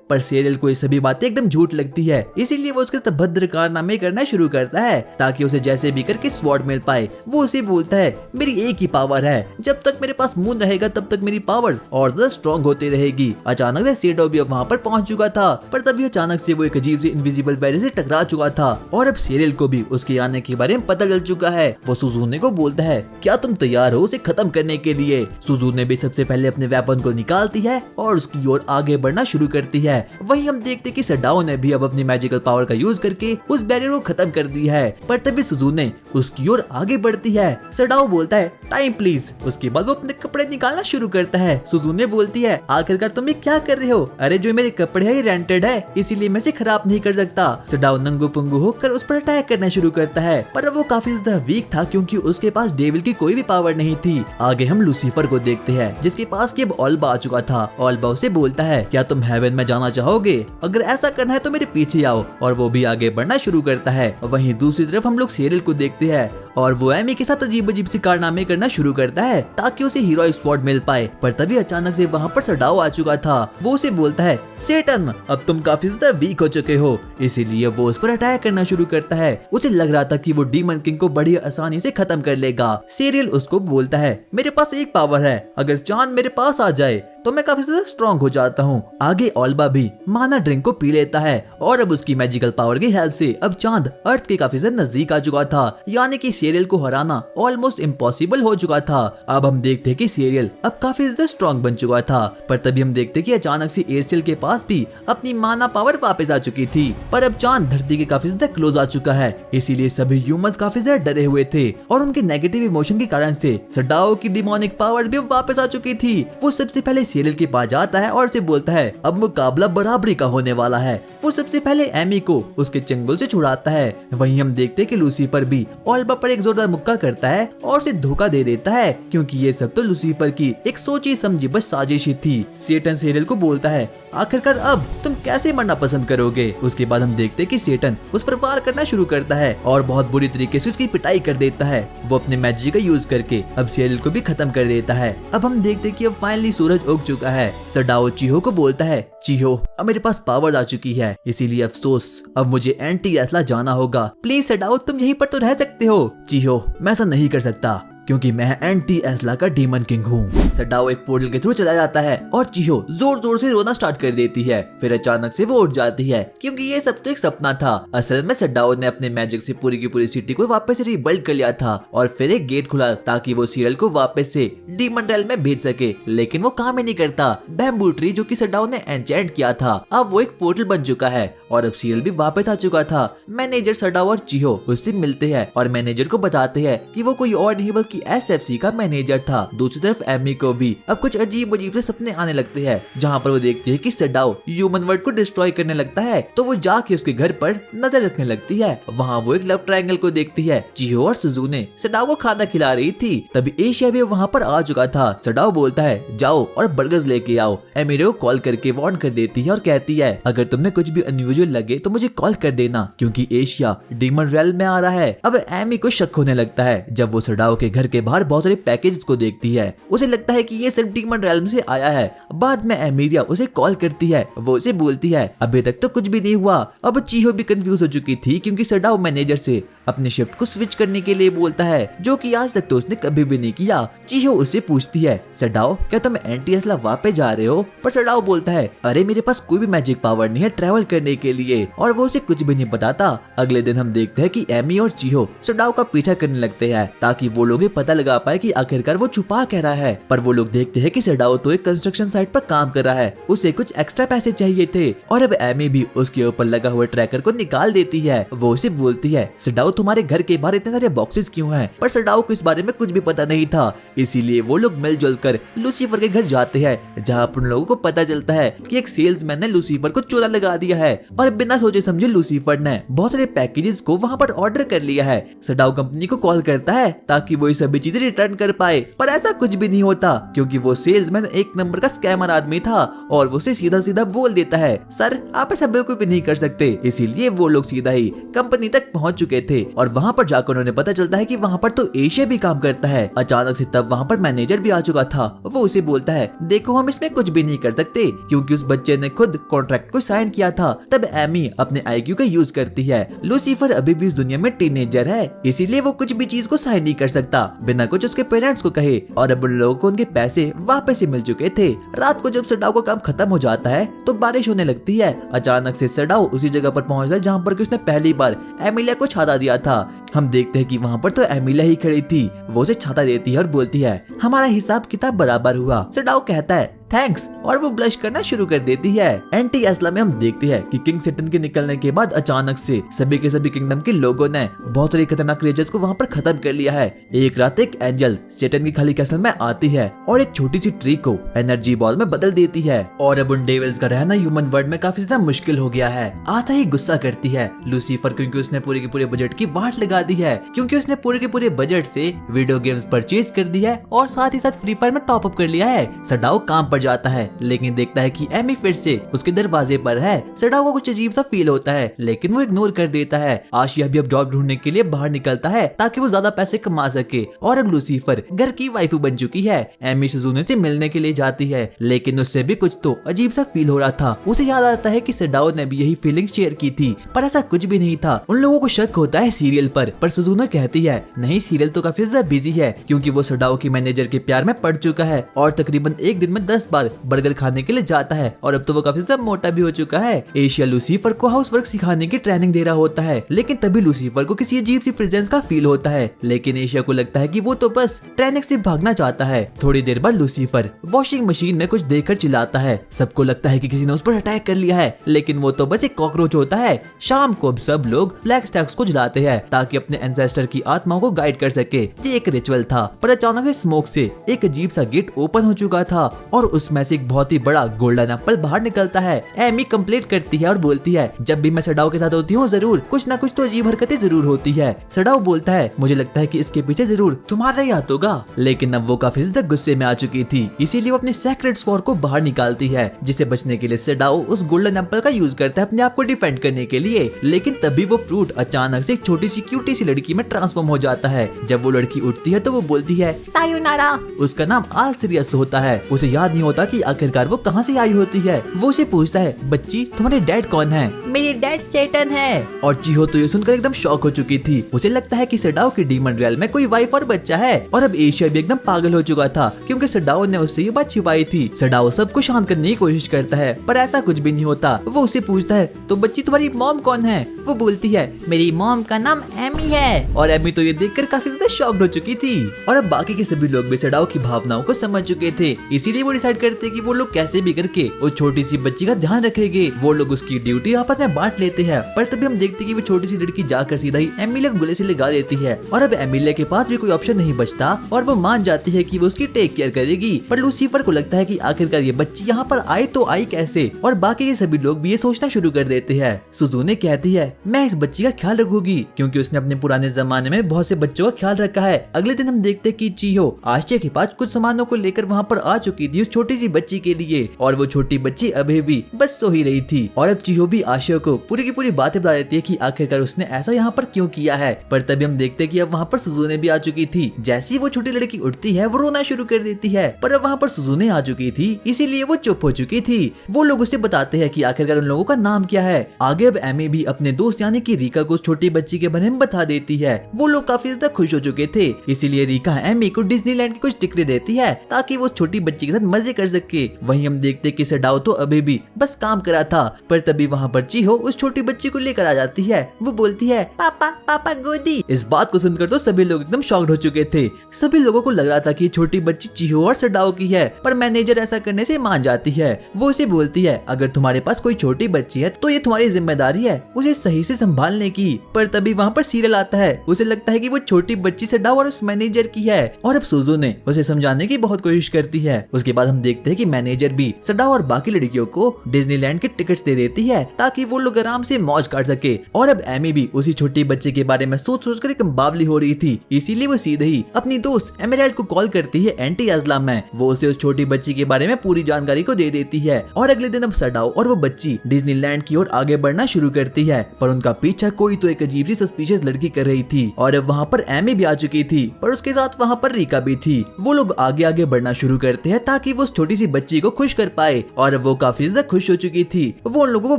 पर सेरिल को ये सभी बातें एकदम झूठ लगती है, इसीलिए वो उसके अभद्र कारनामे करना शुरू करता है ताकि उसे जैसे भी करके स्वॉर्ड मिल पाए। वो उसे बोलता है, मेरी एक ही पावर है, जब तक मेरे पास मून रहेगा तब तक मेरी पावर और ज्यादा स्ट्रॉन्ग होती रहेगी। अचानक से शेडो भी अब वहाँ पर पहुंच चुका था, पर तभी अचानक से वो एक अजीब से इनविजिबल बैरियर से टकरा चुका था और अब सेरिल को भी उसके आने के बारे में पता चल चुका है। वो सुजुने को बोलता है, क्या तुम तैयार हो उसे खत्म करने के लिए? सुजुने भी सबसे पहले अपने वेपन को निकालती है और उसकी ओर आगे बढ़ना शुरू करती है। वहीं हम देखते कि सडाओ ने भी अब अपनी मैजिकल पावर का यूज करके उस बैरियर को खत्म कर दिया है, पर तभी सुजुने उसकी ओर आगे बढ़ती है। सडाओ बोलता है, टाइम प्लीज। उसके बाद वो अपने कपड़े निकालना शुरू करता है। सुजुने बोलती है, आखिरकार तुम ये क्या कर रहे हो? अरे जो मेरे कपड़े है ये रेंटेड है, इसीलिए मैं इसे खराब नहीं कर सकता। सडाओ नंगू पुंगू होकर उस पर अटैक करना शुरू करता है, पर वो काफी ज्यादा वीक था क्योंकि उसके पास डेविल की कोई भी पावर नहीं थी। आगे हम लूसीफर को देखते हैं जिसके पास कि अब ओल्बा आ चुका था। ओल्बा उसे बोलता है, क्या तुम हेवन में जाना चाहोगे? अगर ऐसा करना है तो मेरे पीछे आओ, और वो भी आगे बढ़ना शुरू करता है। वहीं दूसरी तरफ हम लोग सेरिल को देखते हैं और वो एमी के साथ अजीब अजीब सी कारनामे करना शुरू करता है ताकि उसे हीरोइक स्वॉर्ड मिल पाए, पर तभी अचानक से वहाँ पर सडाओ आ चुका था। वो उसे बोलता है, सेटन अब तुम काफी ज्यादा वीक हो चुके हो, इसीलिए वो उस पर अटैक करना शुरू करता है। उसे लग रहा था कि वो डीमन किंग को बड़ी आसानी से खत्म कर लेगा। सेरिल उसको बोलता है, मेरे पास एक पावर है, अगर चांद मेरे पास आ जाए तो मैं काफी ज्यादा स्ट्रॉन्ग हो जाता हूँ। आगे ओल्बा भी माना ड्रिंक को पी लेता है और अब उसकी मैजिकल पावर की हेल्प से अब चांद अर्थ के काफी ज्यादा नजदीक आ चुका था, यानी कि सेरियल को हराना ऑलमोस्ट इम्पॉसिबल हो चुका था। अब हम देखते हैं कि सेरियल अब काफी ज्यादा स्ट्रॉन्ग बन चुका था, पर तभी हम देखते हैं कि अचानक से एयरसेल के पास भी अपनी माना पावर वापस आ चुकी थी। पर अब चांद धरती के काफी ज्यादा क्लोज आ चुका है, इसीलिए सभी ह्यूमंस काफी ज्यादा डरे हुए थे और उनके नेगेटिव इमोशन के कारण से सडाओ की डिमोनिक पावर भी वापस आ चुकी थी। वो सबसे पहले सेरियल के पास जाता है और उसे बोलता है, अब मुकाबला बराबरी का होने वाला है। वो सबसे पहले एमी को उसके चंगुल से छुड़ाता है। वहीं हम देखते हैं कि लूसीफर भी ओल्बा पर एक जोरदार मुक्का करता है और उसे धोखा दे देता है, क्योंकि ये सब तो लूसीफर की एक सोची समझी बस साजिश ही थी। सेटन सेरियल को बोलता है, आखिरकार अब तुम कैसे मरना पसंद करोगे? उसके बाद हम देखते हैं कि सेटन उस पर वार करना शुरू करता है और बहुत बुरी तरीके से उसकी पिटाई कर देता है। वो अपने मैजिक का यूज करके अब सेरियल को भी खत्म कर देता है। अब हम देखते हैं कि अब फाइनली सूरज उग चुका है। सडाओ चीहो को बोलता है, चीहो अब मेरे पास पावर आ चुकी है, इसीलिए अफसोस अब मुझे एंटी एस्ला जाना होगा। प्लीज सडाओ तुम यहीं पर तो रह सकते हो। चीहो मैं ऐसा नहीं कर सकता क्योंकि मैं एंटी एस्ला का डीमन किंग हूँ। सडाओ एक पोर्टल के थ्रू चला जाता है और चीहो जोर जोर से रोना स्टार्ट कर देती है। फिर अचानक से वो उठ जाती है क्योंकि ये सब तो एक सपना था। असल में सडाओ ने अपने मैजिक से पूरी की पूरी सिटी को वापस से रिबिल्ड कर लिया था और फिर एक गेट खुला ताकि वो सीरियल को वापस से डीमन रेल में भेज सके, लेकिन वो काम ही नहीं करता। बैम्बू ट्री जो कि सडाओ ने एन्चेंट किया था अब वो एक पोर्टल बन चुका है और अब सीरियल भी वापस आ चुका था। मैनेजर सडाओ और चीहो उससे मिलते हैं और मैनेजर को बताते हैं कि वो कोई और नहीं बल्कि SFC का मैनेजर था। दूसरी तरफ एमी को भी अब कुछ अजीब अजीब से सपने आने लगते हैं, जहाँ पर वो देखती है कि सडाओ ह्यूमन वर्ल्ड को डिस्ट्रॉय करने लगता है, तो वो जाके उसके घर पर नजर रखने लगती है। वहाँ वो एक लव ट्रायंगल को देखती है। चीहो और सुजुने सडाओ को खाना खिला रही थी, तभी एशिया भी वहाँ पर आ चुका था। सडाओ बोलता है, जाओ और बर्गर्स लेके आओ। एमी को कॉल करके वार्न कर देती है और कहती है, अगर तुम्हें कुछ भी अनयूजुअल लगे तो मुझे कॉल कर देना, क्योंकि एशिया डीमन रेल में आ रहा है। अब एमी को शक होने लगता है जब वो सडाओ के घर के बाहर बहुत सारे पैकेज को देखती है। उसे लगता है कि ये सिर्फ डीमन रेल्म से आया है। बाद में एमिलिया उसे कॉल करती है। वो उसे बोलती है, अभी तक तो कुछ भी नहीं हुआ। अब चीहो भी कंफ्यूज हो चुकी थी क्योंकि सडाओ मैनेजर से अपनी शिफ्ट को स्विच करने के लिए बोलता है, जो कि आज तक तो उसने कभी भी नहीं किया। चीहो उससे पूछती है, सडाओ क्या तुम एंटी एस्ला वापस जा रहे हो? पर सडाओ बोलता है, अरे मेरे पास कोई भी मैजिक पावर नहीं है ट्रैवल करने के लिए, और वो उसे कुछ भी नहीं बताता। अगले दिन हम देखते हैं कि एमी और चीहो सडाओ का पीछा करने लगते हैं ताकि वो लोग पता लगा पाए कि आखिरकार वो छुपा कह रहा है। पर वो लोग देखते हैं कि सडाओ तो एक कंस्ट्रक्शन साइट पर काम कर रहा है, उसे कुछ एक्स्ट्रा पैसे चाहिए थे और अब एमी भी उसके ऊपर लगा हुआ ट्रैकर को निकाल देती है। वो उसे बोलती है, सडाओ तुम्हारे घर के बाहर इतने सारे बॉक्सेस क्यों हैं? पर सडाओ को इस बारे में कुछ भी पता नहीं था, इसीलिए वो लोग मिलजुल कर लूसीफर के घर जाते हैं, जहाँ पर उन लोगों को पता चलता है कि एक सेल्समैन ने लूसीफर को चोला लगा दिया है और बिना सोचे समझे लूसीफर ने बहुत सारे पैकेजेस को वहाँ पर ऑर्डर कर लिया है। सडाओ कंपनी को कॉल करता है ताकि वो ये सभी चीजें रिटर्न कर पाए, पर ऐसा कुछ भी नहीं होता क्योंकि वो सेल्समैन एक नंबर का स्कैमर आदमी था और वो उसे सीधा सीधा बोल देता है, सर आप ऐसा बिल्कुल भी नहीं कर सकते। इसीलिए वो लोग सीधा ही कंपनी तक पहुंच चुके थे और वहाँ पर जाकर उन्हें पता चलता है कि वहाँ पर तो एशिया भी काम करता है। अचानक से तब वहाँ पर मैनेजर भी आ चुका था। वो उसे बोलता है, देखो हम इसमें कुछ भी नहीं कर सकते क्योंकि उस बच्चे ने खुद कॉन्ट्रैक्ट को साइन किया था। तब एमी अपने आईक्यू का यूज करती है। लूसीफर अभी भी इस दुनिया में टीनेजर है, इसीलिए वो कुछ भी चीज को साइन नहीं कर सकता बिना कुछ उसके पेरेंट्स को कहे, और अब उन लोगों को उनके पैसे वापस ही मिल चुके थे। रात को जब सडाओ का काम खत्म हो जाता है तो बारिश होने लगती है। अचानक से सडाओ उसी जगह पर पहुंचता है जहाँ पर उसने पहली बार एमिलिया को छाता दिया था। हम देखते हैं कि वहाँ पर तो एमिलिया ही खड़ी थी। वो उसे छाता देती है और बोलती है, हमारा हिसाब किताब बराबर हुआ। सडाओ कहता है थैंक्स और वो ब्लश करना शुरू कर देती है। एंटी एस्ला में हम देखते हैं कि किंग सेटन के निकलने के बाद अचानक से सभी के सभी किंगडम के लोगों ने बहुत सारे खतरनाक क्रिएचर्स को वहाँ पर खत्म कर लिया है। एक रात एक एंजल सेटन की खाली कैसल में आती है और एक छोटी सी ट्री को एनर्जी बॉल में बदल देती है और अब उन डेविल्स का रहना ह्यूमन वर्ल्ड में काफी ज्यादा मुश्किल हो गया है। आशा ही गुस्सा करती है लूसीफर क्योंकि उसने पूरे के पूरे बजट की वाट लगा दी है, क्योंकि उसने पूरे के पूरे बजट से वीडियो गेम्स परचेज कर दी है और साथ ही साथ फ्री फायर में टॉप अप कर लिया है। सडाओ काम पर जाता है लेकिन देखता है कि एमी फिर से उसके दरवाजे पर है। सडाओ को कुछ अजीब सा फील होता है लेकिन वो इग्नोर कर देता है। आशिया भी अब जॉब ढूंढने के लिए बाहर निकलता है ताकि वो ज्यादा पैसे कमा सके और अब लूसीफर घर की वाइफू बन चुकी है। एमी सुजुने से मिलने के लिए जाती है लेकिन उससे भी कुछ तो अजीब सा फील हो रहा था। उसे याद आता है कि सडाओ ने भी यही फीलिंग शेयर की थी पर ऐसा कुछ भी नहीं था। उन लोगों को शक होता है सीरियल पर सुजुने कहती है नहीं, सीरियल तो काफी ज्यादा बिजी है क्योंकि वो सडाओ की मैनेजर के प्यार में पड़ चुका है और तकरीबन एक दिन में 10 बार बर्गर खाने के लिए जाता है और अब तो वो काफी ज्यादा मोटा भी हो चुका है। एशिया लूसीफर को हाउस वर्क सिखाने की ट्रेनिंग दे रहा होता है लेकिन तभी लूसीफर को किसी अजीब सी प्रेजेंस का फील होता है, लेकिन एशिया को लगता है कि वो तो बस ट्रेनिंग से भागना चाहता है। थोड़ी देर बाद लूसीफर वॉशिंग मशीन में कुछ देखकर चिल्लाता है। सबको लगता है कि किसी ने उस पर अटैक कर लिया है लेकिन वो तो बस एक कॉकरोच होता है। शाम को अब सब लोग फ्लैग स्टैक्स को जलाते हैं ताकि अपने एंसेस्टर की आत्माओं को गाइड कर सके। ये एक रिचुअल था पर अचानक से स्मोक से एक अजीब सा गेट ओपन हो चुका था और उसमें से एक बहुत ही बड़ा गोल्डन एप्पल बाहर निकलता है। एमी कंप्लेंट करती है और बोलती है जब भी मैं सडाओ के साथ होती हूँ जरूर कुछ ना कुछ तो अजीब हरकतें जरूर होती है। सडाओ बोलता है मुझे लगता है कि इसके पीछे जरूर तुम्हारा ही हाथ होगा, लेकिन अब वो काफी ज्यादा गुस्से में आ चुकी थी इसीलिए वो अपने सेक्रेट स्वॉर्ड को बाहर निकालती है, जिसे बचने के लिए सडाओ उस गोल्डन एप्पल का यूज करता है अपने आप को डिफेंड करने के लिए। लेकिन तभी वो फ्रूट अचानक से एक छोटी सी क्यूटी सी लड़की में ट्रांसफॉर्म हो जाता है। जब वो लड़की उठती है तो वो बोलती है सायोनारा। उसका नाम आल्सिरियस होता है। उसे याद नहीं होता कि आखिरकार वो कहाँ से आई होती है। वो उसे पूछता है बच्ची तुम्हारे डैड कौन है? मेरे डैड सेटन है। और चीहो तो ये सुनकर एकदम शॉक हो चुकी थी। उसे लगता है कि सडाओ की डीमन रियल में कोई वाइफ और बच्चा है और अब एशिया भी एकदम पागल हो चुका था क्योंकि सडाओ ने उससे ये बात छिपाई थी। सडाओ सबको शांत करने की कोशिश करता है पर ऐसा कुछ भी नहीं होता। वो उसे पूछता है तो बच्ची तुम्हारी मॉम कौन है? वो बोलती है मेरी मॉम का नाम एमी है। और एमी तो ये देखकर काफी ज्यादा शॉक्ड हो चुकी थी और अब बाकी के सभी लोग भी सडाओ की भावनाओं को समझ चुके थे, इसीलिए वो डिसाइड करते कि वो लोग कैसे भी करके उस छोटी सी बच्ची का ध्यान रखेंगे। वो लोग उसकी ड्यूटी आपस में बांट लेते हैं पर तभी हम देखते कि वो छोटी सी लड़की जाकर सीधा ही एमिलिया को गले से लगा देती है और अब एमिलिया के पास भी कोई ऑप्शन नहीं बचता और वो मान जाती है कि वो उसकी टेक केयर करेगी। पर लूसीफर को लगता है कि आखिरकार ये बच्ची यहाँ पर आई तो आई कैसे, और बाकी के सभी लोग भी ये सोचना शुरू कर देते हैं। सुजुने कहती है मैं इस बच्ची का ख्याल रखूंगी क्योंकि उसने अपने पुराने जमाने में बहुत से बच्चों का ख्याल रखा है। अगले दिन हम देखते कि चीहो आशिया के पास कुछ सामानों को लेकर वहाँ पर आ चुकी थी उस छोटी सी बच्ची के लिए और वो छोटी बच्ची अभी भी बस सो ही रही थी। और अब चीहो भी आशिया को पूरी की पूरी बातें बता देती है कि आखिरकार उसने ऐसा यहाँ पर क्यों किया है। पर तभी हम देखते हैं कि अब वहाँ पर सुजुने भी आ चुकी थी। जैसे ही वो छोटी लड़की उठती है वो रोना शुरू कर देती है पर अब वहाँ पर सुजुने आ चुकी थी इसीलिए वो चुप हो चुकी थी। वो लोग उसे बताते हैं कि आखिरकार उन लोगों का नाम क्या है। आगे अब एमी भी अपने दोस्त यानी कि रीका को उस छोटी बच्ची के बारे में बता देती है। वो लोग काफी ज्यादा खुश हो चुके थे इसीलिए रीका एमी को डिज्नीलैंड की कुछ टिकटें देती है ताकि वो छोटी बच्ची के साथ मजे कर सके। वहीं हम देखते कि सडाओ तो अभी भी बस काम करा था, पर तभी वहाँ पर चीहो उस छोटी बच्ची को लेकर आ जाती है। वो बोलती है पापा पापा गोदी। इस बात को सुनकर तो सभी लोग एकदम शॉक्ड हो चुके थे। सभी लोगों को लग रहा था कि छोटी बच्ची चीहो और सडाओ की है, पर मैनेजर ऐसा करने से मान जाती है। वो उसे बोलती है अगर तुम्हारे पास कोई छोटी बच्ची है तो ये तुम्हारी जिम्मेदारी है उसे सही से संभालने की। पर तभी वहाँ पर सीरियल आता है। उसे लगता है कि वो छोटी बच्ची सडाओ और उस मैनेजर की है, और अब सुजो ने उसे समझाने की बहुत कोशिश करती है। उसके बाद हम देखते हैं कि मैनेजर भी सडाओ और बाकी लड़कियों को डिज्नीलैंड के टिकट्स दे देती है ताकि वो लोग आराम से मौज काट सके। और अब एमी भी उसी छोटी बच्चे के बारे में सोच सोच कर एक बावली हो रही थी, इसीलिए वो सीधे ही अपनी दोस्त एमेराल्ड को कॉल करती है एंटी अजला में। वो उसे उस छोटी बच्ची के बारे में पूरी जानकारी को दे देती है। और अगले दिन अब सडाओ और वो बच्ची डिज्नीलैंड की ओर आगे बढ़ना शुरू करती है, पर उनका पीछा कोई तो एक अजीब सी सस्पिशियस लड़की कर रही थी। और अब वहाँ पर एमी भी आ चुकी थी, पर उसके साथ वहाँ पर रीका भी थी। वो लोग आगे आगे बढ़ना शुरू करते हैं ताकि वो उस छोटी सी बच्ची को खुश कर पाए, और वो काफी ज्यादा खुश हो चुकी थी। वो उन लोगों को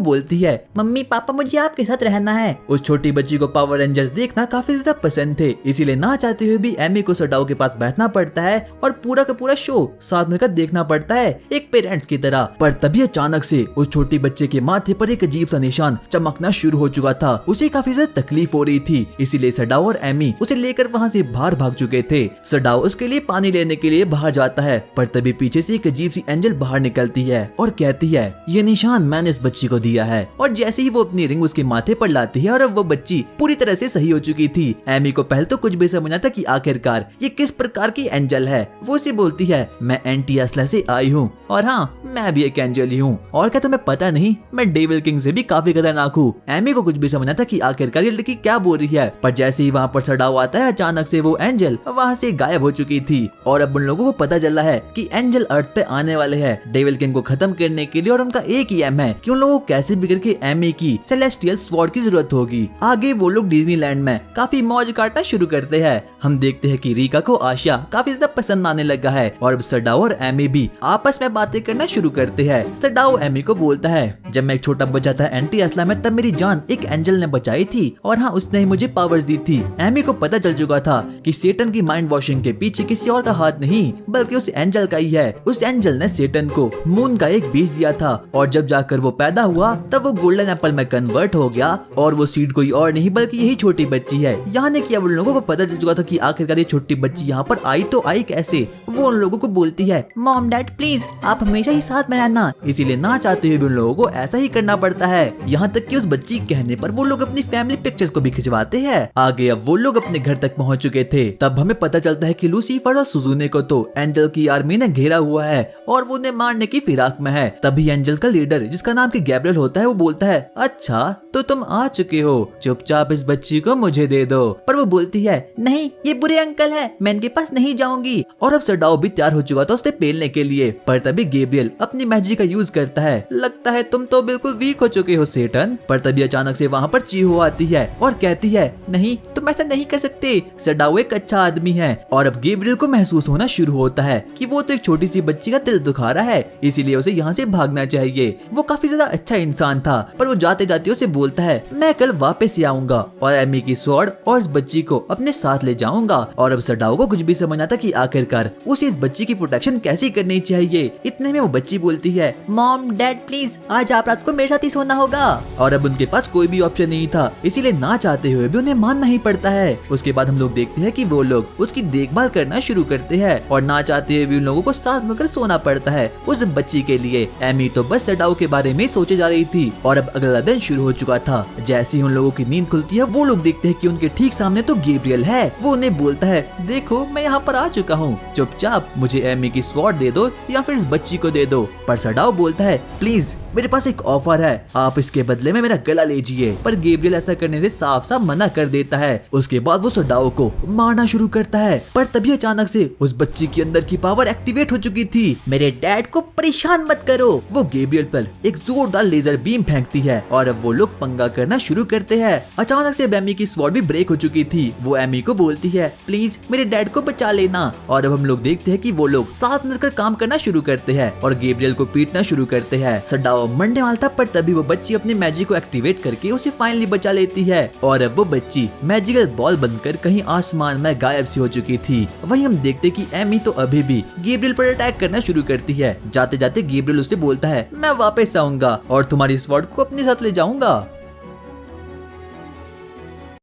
बोलती है मम्मी पापा मुझे आपके साथ रहना है। उस छोटी बच्ची को पावर रेंजर्स देखना काफी ज्यादा पसंद थे, इसीलिए ना चाहते हुए भी एमी को सडाओ के पास बैठना पड़ता है और पूरा का पूरा शो साथ मिलकर देखना पड़ता है एक पेरेंट्स की तरह। पर तभी अचानक से उस छोटी बच्चे के माथे पर एक अजीब सा निशान चमकना शुरू हो चुका था। उसे काफी ज्यादा तकलीफ हो रही थी, इसीलिए सडाओ और एमी उसे लेकर वहाँ से बाहर भाग चुके थे। सडाओ उसके लिए पानी लेने के लिए बाहर जाता है, पर तभी पीछे से एक अजीब सी एंजल बाहर निकलती है और कहती है ये निशान मैंने इस बच्ची को दिया है। और जैसे ही वो अपनी रिंग उसके माथे पर लाती है और अब वो बच्ची पूरी तरह से सही हो चुकी थी। एमी को पहले तो कुछ भी समझ आता कि आखिरकार ये किस प्रकार की एंजल है। वो उसे बोलती है मैं एंटी असला से आई हूँ, और हाँ मैं भी एक एंजल ही हूँ, और क्या तुम्हें पता नहीं मैं डेविल किंग से भी काफी खतरनाक हूँ। एमी को कुछ भी समझना था कि आखिरकार ये लड़की क्या बोल रही है, पर जैसे ही वहाँ पर सडाओ आता है अचानक से वो एंजल वहाँ से गायब हो चुकी थी। और अब उन लोगों को पता चला है कि एंजल अर्थ पे आने वाले हैं डेविल किंग को खत्म करने के लिए, और उनका एक ही एम है कि उन लोगों को कैसे भी करके एमी की सेलेस्टियल स्वॉर्ड की जरूरत होगी। आगे वो लोग डिज्नीलैंड में काफी मौज काटना शुरू करते हैं। हम देखते हैं कि रीका को आशा काफी ज्यादा पसंद आने लगा है, और अब सडाओ और एमी भी आपस में बातें करना शुरू करते हैं। सडाओ एमी को बोलता है जब मैं एक छोटा बच्चा था एंटी असला में तब मेरी जान एक एंजल ने बचाई थी, और हाँ उसने ही मुझे पावर्स दी थी। एमी को पता चल चुका था कि सेटन की माइंड वॉशिंग के पीछे किसी और का हाथ नहीं बल्कि उस एंजल का ही है। उस एंजल ने सेटन को मून का एक बीज दिया था, और जब जाकर वो पैदा हुआ तब वो गोल्डन एप्पल में कन्वर्ट हो गया, और वो सीड कोई और नहीं बल्कि यही छोटी बच्ची है। यानी कि अब उन लोगों को पता चल चुका था कि आखिरकार ये छोटी बच्ची यहाँ पर आई तो आई कैसे। वो उन लोगों को बोलती है मॉम डैड प्लीज आप हमेशा ही साथ में रहना, इसीलिए ना चाहते हुए भी उन लोगों को ऐसा ही करना पड़ता है। यहाँ तक कि उस बच्ची के कहने पर वो लोग अपनी फैमिली पिक्चर्स को भी खिंचवाते हैं। आगे अब वो लोग अपने घर तक पहुँच चुके थे, तब हमें पता चलता है कि लूसीफर और सुजुने को तो एंजल की आर्मी ने घेरा हुआ है और वो उन्हें मारने की फिराक में है। तभी एंजल का लीडर जिसका नाम कि गैब्रियल होता है वो बोलता है अच्छा तो तुम आ चुके हो, चुपचाप इस बच्ची को मुझे दे दो। पर वो बोलती है नहीं ये बुरे अंकल है, मैं इनके पास नहीं जाऊंगी। और अब सडाओ भी तैयार हो चुका था उसे पेलने के लिए, पर तभी गैब्रियल अपनी मैजिक का यूज करता है। लगता है तुम तो बिल्कुल वीक हो चुके हो सेटन। पर तभी अचानक से वहाँ पर चीहो आती है और कहती है नहीं तुम ऐसा नहीं कर सकते, सडाओ एक अच्छा आदमी है। और अब गैब्रियल को महसूस होना शुरू होता है कि वो तो एक छोटी सी बच्ची का दिल दुखा रहा है, इसीलिए उसे यहाँ से भागना चाहिए। वो काफी ज्यादा अच्छा इंसान था, पर वो जाते जाते उसे बोलता है मैं कल वापस से आऊंगा और एमी की स्वॉर्ड और इस बच्ची को अपने साथ ले जाऊंगा। और अब सडाओ को कुछ भी समझ आता कि आखिरकार उसे इस बच्ची की प्रोटेक्शन कैसे करनी चाहिए। इतने में वो बच्ची बोलती है मॉम डैड प्लीज आज आप रात को मेरे साथ ही सोना होगा। और अब उनके पास कोई भी ऑप्शन नहीं था, इसीलिए ना चाहते हुए भी उन्हें मानना ही पड़ता है। उसके बाद हम लोग देखते हैं कि वो लोग उसकी देखभाल करना शुरू करते हैं, और ना चाहते हुए भी उन लोगों को साथ मिलकर सोना पड़ता है उस बच्ची के लिए। एमी तो बस सडाओ के बारे में सोचे जा रही थी, और अब अगला दिन शुरू हो चुका था। जैसे ही उन लोगों की नींद खुलती है वो लोग देखते हैं कि उनके ठीक सामने तो गैब्रियल है। वो उन्हें बोलता है देखो मैं यहाँ पर आ चुका हूँ, चुपचाप मुझे एमी की स्वॉर्ड दे दो या फिर इस बच्ची को दे दो। पर सडाओ बोलता है प्लीज मेरे पास एक ऑफर है, आप इसके बदले में मेरा गला लीजिए। पर गैब्रियल ऐसा करने से साफ साफ मना कर देता है। उसके बाद वो सडाओ को मारना शुरू करता है, पर तभी अचानक से उस बच्ची के अंदर की पावर एक्टिवेट हो चुकी थी। मेरे डैड को परेशान मत करो। वो गैब्रियल पर एक जोरदार लेजर बीम फेंकती है, और अब वो लोग पंगा करना शुरू करते हैं। अचानक से एमी की स्वॉर्ड भी ब्रेक हो चुकी थी। वो एमी को बोलती है प्लीज मेरे डैड को बचा लेना। और अब हम लोग देखते हैं कि वो लोग साथ मिलकर काम करना शुरू करते हैं और गैब्रियल को पीटना शुरू करते हैं। सडाओ मंडे गिरने वाला था, पर तभी वो बच्ची अपने मैजिक को एक्टिवेट करके उसे फाइनली बचा लेती है और अब वो बच्ची मैजिकल बॉल बनकर कहीं आसमान में गायब सी हो चुकी थी। वहीं हम देखते कि एमी तो अभी भी गैब्रियल पर अटैक करना शुरू करती है। जाते जाते गैब्रियल उससे बोलता है, मैं वापस आऊंगा और तुम्हारी स्वॉर्ड को अपने साथ ले जाऊंगा।